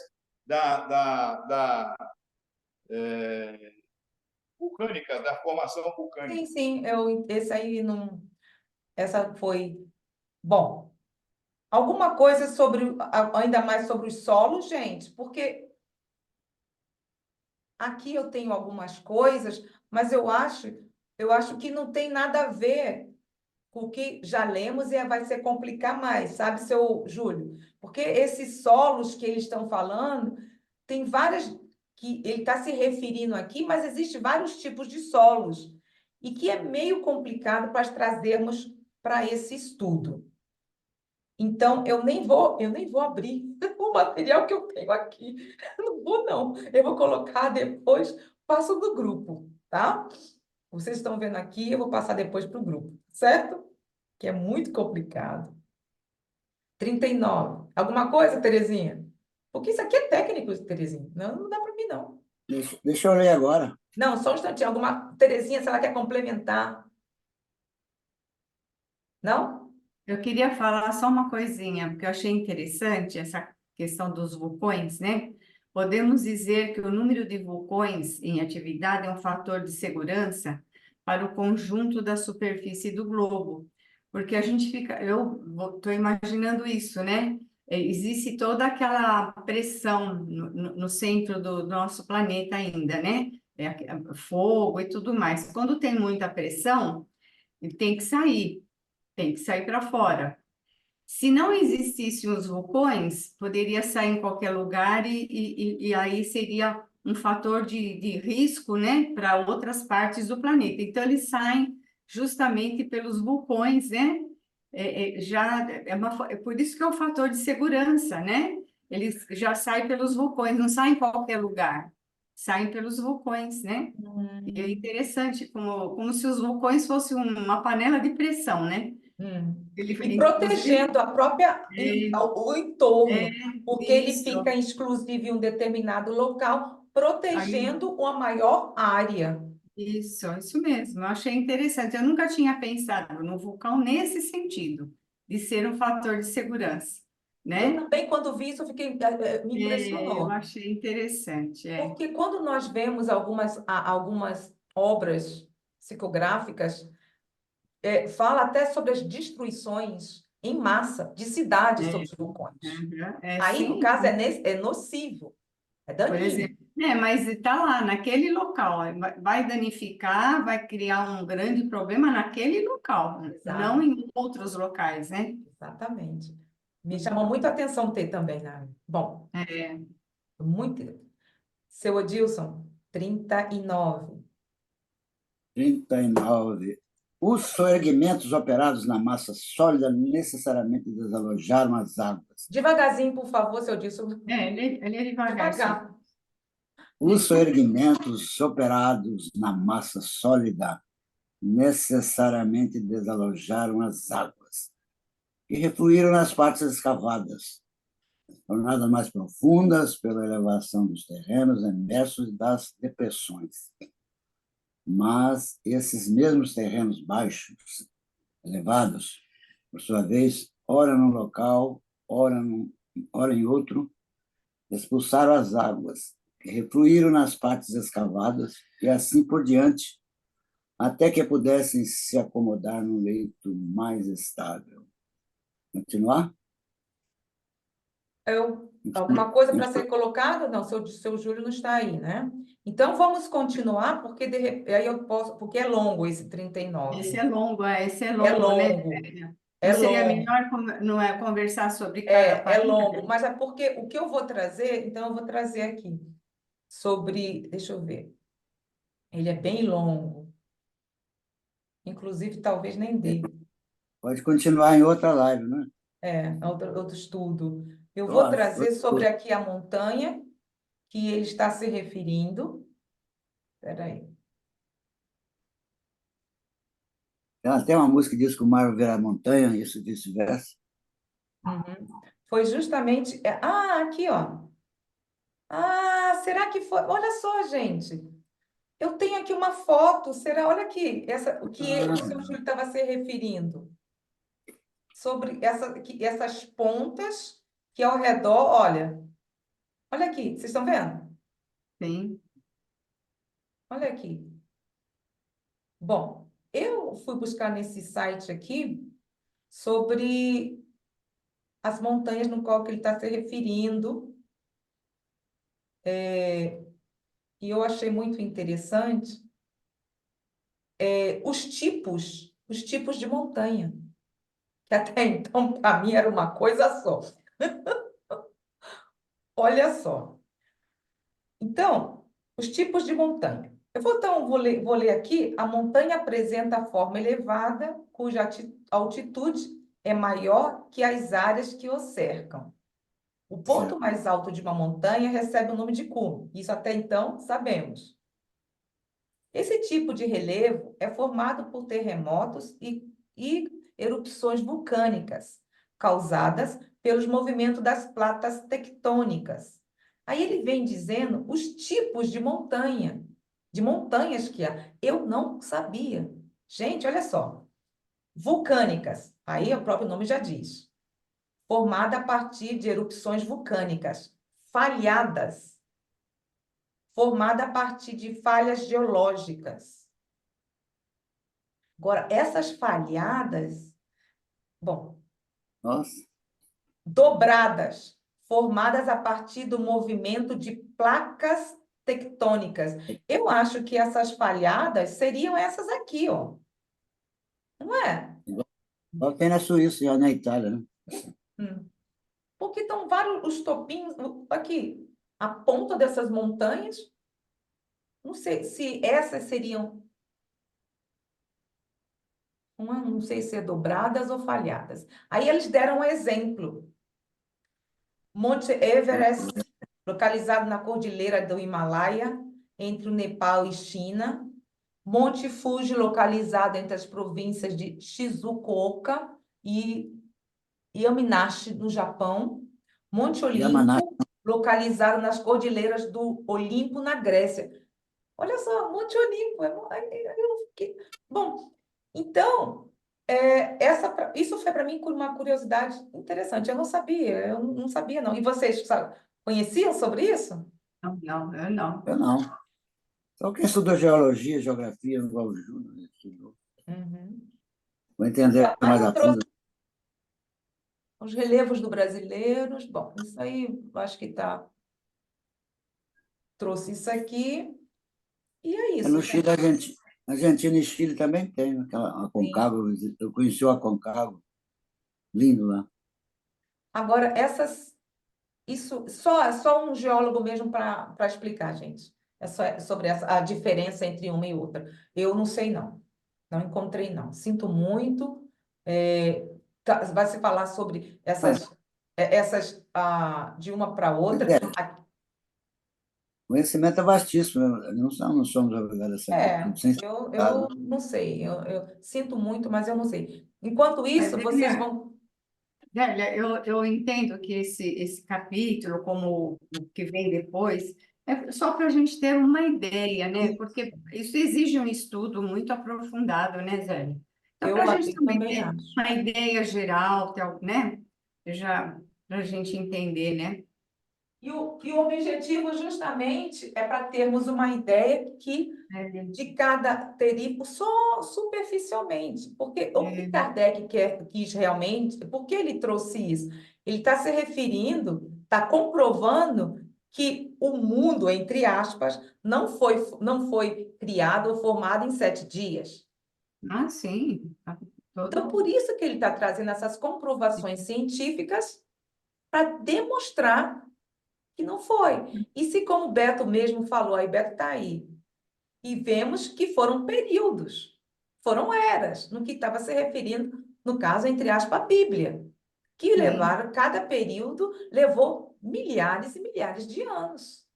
vulcânica, da formação vulcânica. Sim, sim, esse aí não. Essa foi. Bom, alguma coisa ainda mais sobre os solos, gente, porque aqui eu tenho algumas coisas, mas eu acho que não tem nada a ver com o que já lemos e vai ser complicar mais, sabe, seu Júlio? Porque esses solos que eles estão falando, tem várias que ele está se referindo aqui, mas existem vários tipos de solos e que é meio complicado para trazermos para esse estudo. Então, eu nem vou abrir o material que eu tenho aqui. Não vou, não. Eu vou colocar depois, passo no grupo, tá? Vocês estão vendo aqui, eu vou passar depois para o grupo, certo? Que é muito complicado. 39. Alguma coisa, Terezinha? Porque isso aqui é técnico, Terezinha. Não dá para mim, não. Deixa eu ler agora. Não, só um instantinho. Terezinha, se ela quer complementar. Não? Eu queria falar só uma coisinha, porque eu achei interessante essa questão dos vulcões, né? Podemos dizer que o número de vulcões em atividade é um fator de segurança para o conjunto da superfície do globo, porque a gente fica, eu estou imaginando isso, né? Existe toda aquela pressão no centro do nosso planeta ainda, né? Fogo e tudo mais. Quando tem muita pressão, ele tem que sair para fora. Se não existissem os vulcões, poderia sair em qualquer lugar e aí seria um fator de risco, né, para outras partes do planeta. Então, eles saem justamente pelos vulcões, né? Por isso que é um fator de segurança, né? Eles já saem pelos vulcões, não saem em qualquer lugar, saem pelos vulcões, né? E é interessante, como se os vulcões fossem uma panela de pressão, né? E protegendo a própria o entorno, porque ele isso. fica exclusivo em um determinado local, protegendo uma maior área. Isso mesmo. Eu achei interessante. Eu nunca tinha pensado no vulcão nesse sentido, de ser um fator de segurança, Eu né? também, quando vi isso, me Eu impressionou. achei interessante. Porque quando nós vemos algumas obras psicográficas, fala até sobre as destruições em massa de cidades sobre os vulcões. Aí, no sim. caso, é nocivo, é Por daninho. exemplo, mas está lá, naquele local, vai danificar, vai criar um grande problema naquele local, Exato. não em outros locais, né? Exatamente. Me chamou muito a atenção ter também, né? Bom, muito. Seu Odilson, 39. 39. Os soerguimentos operados na massa sólida necessariamente desalojaram as águas. Devagarzinho, por favor, seu Odilson. Ele é devagar. Devagar. Os soerguimentos operados na massa sólida necessariamente desalojaram as águas e refluíram nas partes escavadas, tornadas mais profundas pela elevação dos terrenos emersos e das depressões. Mas esses mesmos terrenos baixos, elevados, por sua vez, ora num local, ora em outro, expulsaram as águas, que refluíram nas partes escavadas e assim por diante, até que pudessem se acomodar num leito mais estável. Continuar? Alguma coisa para ser colocada? Não, seu Júlio não está aí, né? Então, vamos continuar, porque aí eu posso, porque é longo esse 39. Esse é longo, né? É Não seria longo. melhor não é, conversar sobre cada É país? longo, mas é porque o que eu vou trazer, então eu vou trazer aqui sobre, deixa eu ver, ele é bem longo, inclusive talvez nem dê, Pode continuar em outra live, né? outro estudo. Eu vou trazer sobre aqui a montanha que ele está se referindo. Espera aí. Tem até uma música que diz que o mar virá montanha, isso vice-versa. Uhum. Foi justamente. Aqui, ó. Será que foi? Olha só, gente. Eu tenho aqui uma foto. Será? Olha aqui, o que o seu Júlio estava se referindo. Sobre essas pontas que ao redor, olha. Olha aqui, vocês estão vendo? Sim. Olha aqui. Bom, eu fui buscar nesse site aqui sobre as montanhas no qual que ele está se referindo. E eu achei muito interessante os tipos de montanha, que até então, para mim, era uma coisa só. Olha só. Então, os tipos de montanha. Vou ler aqui. A montanha apresenta forma elevada, cuja altitude é maior que as áreas que o cercam. O ponto mais alto de uma montanha recebe o nome de cume. Isso até então sabemos. Esse tipo de relevo é formado por terremotos e erupções vulcânicas, causadas pelos movimentos das placas tectônicas. Aí ele vem dizendo os tipos de montanhas que há. Eu não sabia. Gente, olha só. Vulcânicas, aí o próprio nome já diz. Formada a partir de erupções vulcânicas. Falhadas, formada a partir de falhas geológicas. Agora, essas falhadas, bom, Nossa. dobradas, formadas a partir do movimento de placas tectônicas. Eu acho que essas falhadas seriam essas aqui, ó. Não é? Só tem na Suíça e na Itália, né? Porque estão vários os topinhos aqui, a ponta dessas montanhas. Não sei se essas seriam, não sei se é dobradas ou falhadas. Aí eles deram um exemplo. Monte Everest, localizado na cordilheira do Himalaia, entre o Nepal e China. Monte Fuji, localizado entre as províncias de Shizuoka e Yamanashi, no Japão. Monte Olimpo, localizado nas cordilheiras do Olimpo, na Grécia. Olha só, Monte Olimpo. Bom, então, isso foi para mim uma curiosidade interessante. Eu não sabia, não. E vocês conheciam sobre isso? Não, eu não. Eu não. Só quem estudou geologia, geografia, igual o Júnior estudou. Uhum. Vou entender Aí mais eu a trouxe fundo. os relevos do brasileiros. Bom, isso aí, eu acho que tá. Trouxe isso aqui. E é isso, No gente. Chile, Argentina e Chile também tem aquela Sim. Aconcagua. Eu conheci o Aconcagua, lindo lá. Agora, isso só um geólogo mesmo para explicar, gente. Sobre a diferença entre uma e outra. Eu não sei, não. Não encontrei, não. Sinto muito. Vai se falar sobre de uma para outra. O conhecimento é vastíssimo, não somos obrigados a saber É, tudo, sem ser eu educado. não sei. Eu sinto muito, mas eu não sei. Enquanto isso, vocês Zélia, vão. Zélia, eu entendo que esse capítulo, como o que vem depois, é só para a gente ter uma ideia, né? Porque isso exige um estudo muito aprofundado, né, Zélia? Então, para a gente também Também ter acho. uma ideia geral, né? Já para a gente entender, né? E o objetivo justamente é para termos uma ideia de cada período só superficialmente, porque o que Kardec quis realmente, por que ele trouxe isso? Ele está se referindo, está comprovando que o mundo, entre aspas, não foi criado ou formado em 7 dias. Ah, sim. Tá Então, por todo... isso que ele está trazendo essas comprovações científicas para demonstrar que não foi. E se, como o Beto mesmo falou, aí Beto está aí, e vemos que foram períodos, foram eras, no que estava se referindo, no caso, entre aspas, a Bíblia, que Sim, levaram, cada período levou milhares e milhares de anos.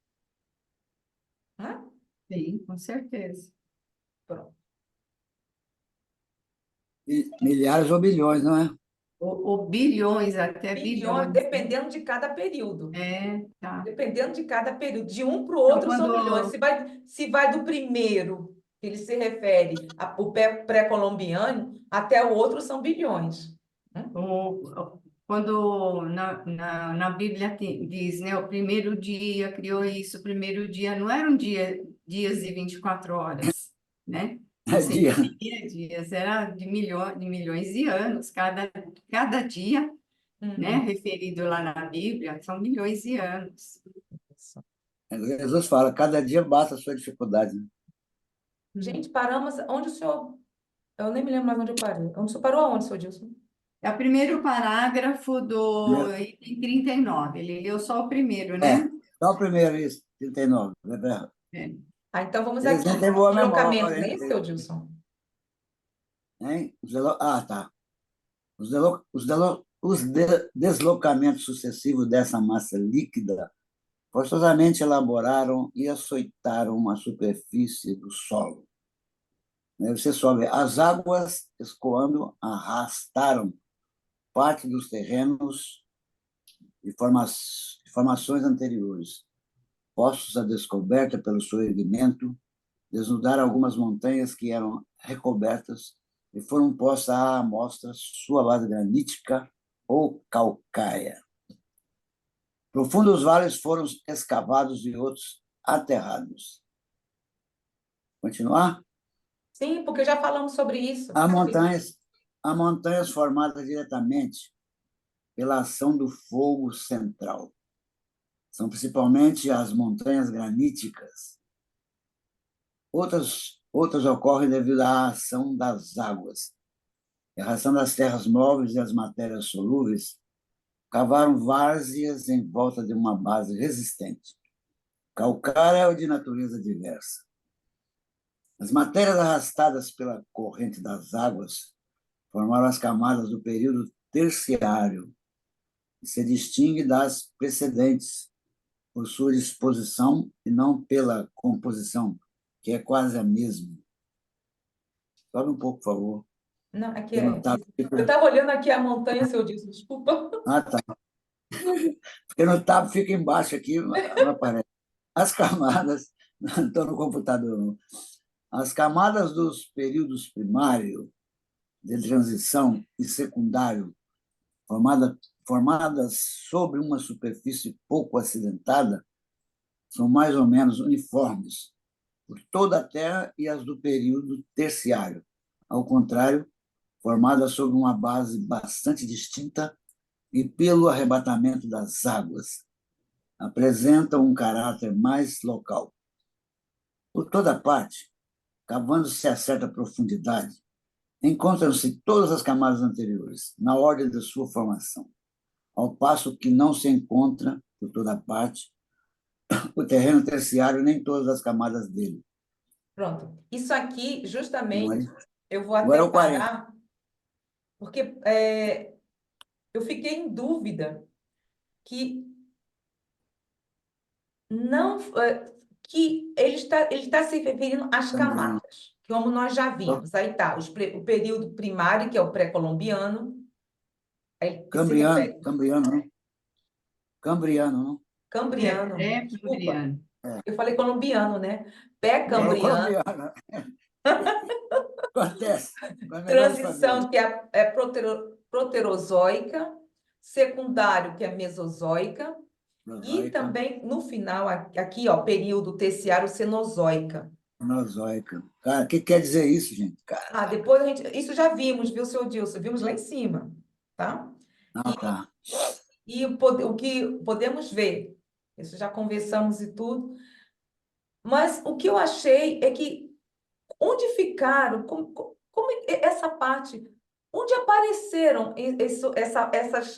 Né? sim, com certeza. Pronto. Milhares ou bilhões, não é? Ou bilhões, até Bilhões, bilhões, né? dependendo de cada período. Tá. Dependendo de cada período. De um para o Então, outro são milhões. quando Se vai do primeiro, que ele se refere ao pré-colombiano, até o outro são bilhões. Né? Quando na Bíblia diz, né, o primeiro dia criou isso, o primeiro dia não eram dias e 24 horas, né? Não É dia. seria dias, era de milhões de anos, cada dia, né, Uhum. referido lá na Bíblia, são milhões de anos. Jesus fala, cada dia basta a sua dificuldade, né? Gente, paramos. Onde o senhor. Eu nem me lembro mais onde eu parei. Onde o senhor parou aonde, senhor Dilson? É o primeiro parágrafo do Primeiro- item 39, ele leu só o primeiro, É, né? só o primeiro, isso, 39, né? É. Ah, então vamos Eles não aqui. têm boa Deslocamento, memória, não hein? é isso, senhor Dilson? Hein? Tá. Deslocamentos sucessivos dessa massa líquida forçosamente elaboraram e açoitaram a superfície do solo. Você só vê, as águas escoando arrastaram parte dos terrenos e formações anteriores, postos à descoberta pelo seu erguimento, desnudaram algumas montanhas que eram recobertas e foram postas à amostra sua base granítica ou calcária. Profundos vales foram escavados e outros aterrados. Continuar? Sim, porque já falamos sobre isso. Há montanhas formadas diretamente pela ação do fogo central. São principalmente as montanhas graníticas. Outras ocorrem devido à ação das águas. A reação das terras móveis e as matérias solúveis cavaram várzeas em volta de uma base resistente. Calcária é de natureza diversa. As matérias arrastadas pela corrente das águas formaram as camadas do período terciário, que se distingue das precedentes por sua disposição e não pela composição, que é quase a mesma. Sobe um pouco, por favor. Não, aqui Porque é. no tab Eu fica... estava olhando aqui a montanha, senhor Dilson, desculpa. Ah, tá. Porque no tab fica embaixo aqui, não aparece. As camadas, não estou no computador, não. As camadas dos períodos primário, de transição e secundário, formadas sobre uma superfície pouco acidentada, são mais ou menos uniformes por toda a Terra e as do período terciário. Ao contrário, formada sobre uma base bastante distinta e pelo arrebatamento das águas, apresenta um caráter mais local. Por toda parte, cavando-se a certa profundidade, encontram-se todas as camadas anteriores, na ordem de sua formação, ao passo que não se encontra, por toda parte, o terreno terciário nem todas as camadas dele. Pronto. Isso aqui, Não justamente, é? eu vou Agora é até o 40. parar, porque eu fiquei em dúvida que não que ele está se referindo às camadas, como nós já vimos. Aí tá o período primário, que é o pré-colombiano, aí que se Cambriano, refere Cambriano, não? Cambriano, não? cambriano. Desculpa, Pré-cambriano. eu falei colombiano, né? Falou Pré-cambriano, colombiano. Acontece, com as melhores famílias. transição, que é proterozoica, secundário, que é mesozoica, e Prozoica, também, no final, aqui, ó, período terciário cenozoica. Cenozoica. Cara, o que quer dizer isso, gente? Ah, Cara, depois a gente. Isso já vimos, viu, seu Dilson? Vimos lá em cima, tá? não, tá. E o que podemos ver, isso já conversamos e tudo, mas o que eu achei é que onde ficaram, essa parte, onde apareceram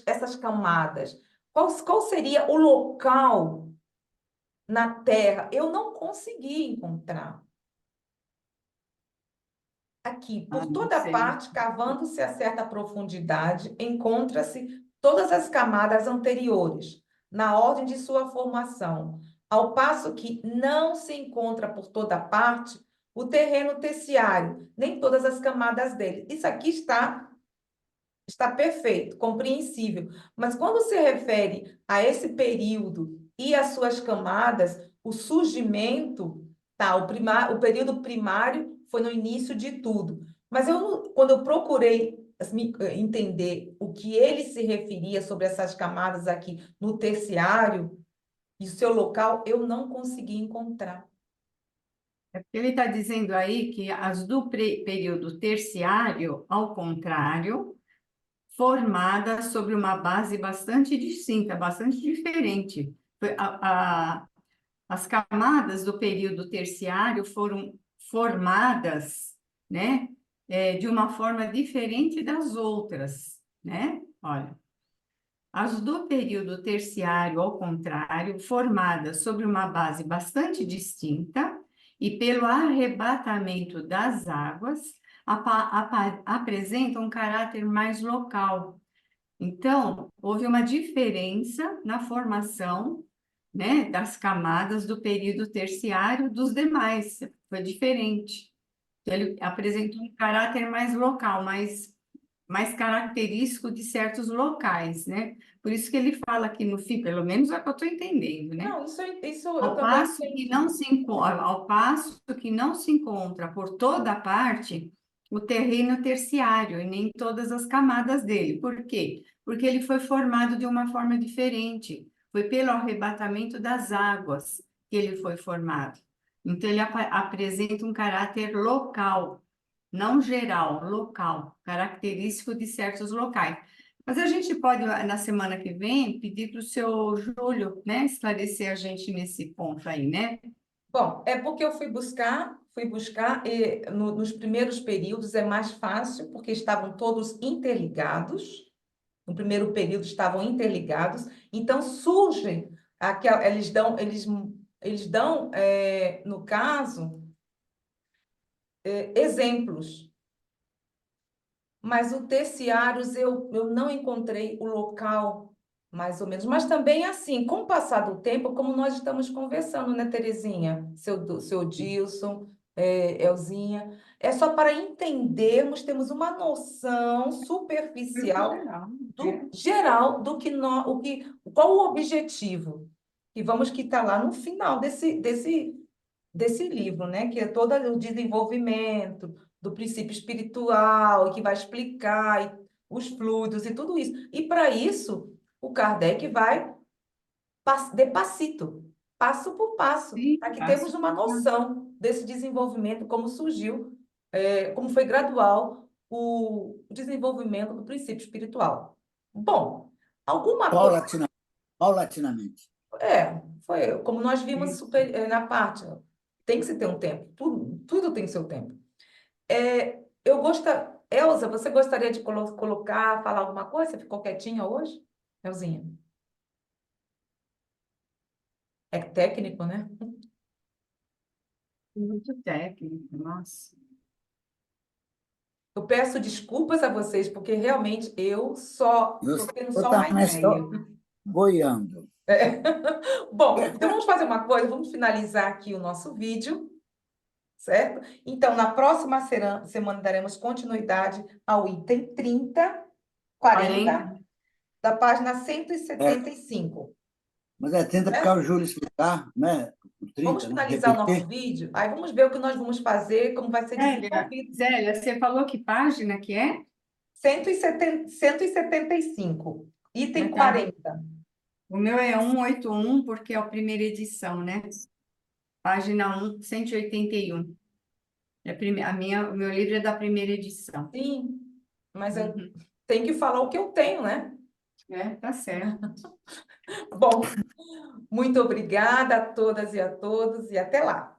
essas camadas? Qual seria o local na Terra? Eu não consegui encontrar. Aqui, Ah, por não toda sei. parte, cavando-se a certa profundidade, encontra-se todas as camadas anteriores, na ordem de sua formação, ao passo que não se encontra por toda parte o terreno terciário, nem todas as camadas dele. Isso aqui está perfeito, compreensível. Mas quando se refere a esse período e as suas camadas, o surgimento, tá, o período primário foi no início de tudo. Mas quando eu procurei entender o que ele se referia sobre essas camadas aqui no terciário e o seu local, eu não consegui encontrar. É porque ele está dizendo aí que as do período terciário, ao contrário, formadas sobre uma base bastante distinta, bastante diferente. As camadas do período terciário foram formadas, né, de uma forma diferente das outras, né? Olha, as do período terciário, ao contrário, formadas sobre uma base bastante distinta e pelo arrebatamento das águas, apresentam um caráter mais local. Então, houve uma diferença na formação, né, das camadas do período terciário dos demais, foi diferente. Então, ele apresentou um caráter mais local, mais característico de certos locais, né? Por isso que ele fala aqui no fim, pelo menos é o que eu estou entendendo, né? Não, isso eu também entendi. Ao passo que não se encontra por toda parte o terreno terciário e nem todas as camadas dele. Por quê? Porque ele foi formado de uma forma diferente. Foi pelo arrebatamento das águas que ele foi formado. Então, ele apresenta um caráter local, não geral, local, característico de certos locais. Mas a gente pode, na semana que vem, pedir para o seu Júlio, né, esclarecer a gente nesse ponto aí, né? Bom, é porque eu fui buscar e nos primeiros períodos é mais fácil, porque estavam todos interligados. No primeiro período estavam interligados, então surgem eles dão no caso, exemplos. Mas o terciários eu não encontrei o local, mais ou menos. Mas também assim, com o passar do tempo, como nós estamos conversando, né, Terezinha? Seu Dilson, Elzinha, é só para entendermos, temos uma noção superficial Geral, do geral do que qual o objetivo. E vamos que está lá no final desse livro, né? Que é todo o desenvolvimento do princípio espiritual, e que vai explicar os fluidos e tudo isso. E para isso, o Kardec vai de passito, passo por passo, sim, para que temos passo uma por passo. noção desse desenvolvimento, como surgiu, como foi gradual o desenvolvimento do princípio espiritual. Bom, alguma coisa... Paulatinamente. Foi como nós vimos na parte. Tem que se ter um tempo. Tudo tem seu tempo. Elza, você gostaria de colocar, falar alguma coisa? Você ficou quietinha hoje, Elzinha? É técnico, né? Muito técnico, nossa. Eu peço desculpas a vocês, porque realmente eu só Eu estou tendo eu só uma também estou ideia. boiando. Bom, então vamos fazer uma coisa, vamos finalizar aqui o nosso vídeo, certo? Então, na próxima semana daremos continuidade ao item 40, da página 175. Mas tenta ficar o Júlio explicar, né? O Vamos 30, né? finalizar o nosso Repetir. vídeo, aí vamos ver o que nós vamos fazer, como vai ser desenvolvido. Zélia, você falou que página que é? 175, item Tá. 40. O meu é 181, porque é a primeira edição, né? Página 181. O meu livro é da primeira edição. Sim, mas eu Uhum. tenho que falar o que eu tenho, né? Tá certo. Bom, muito obrigada a todas e a todos e até lá.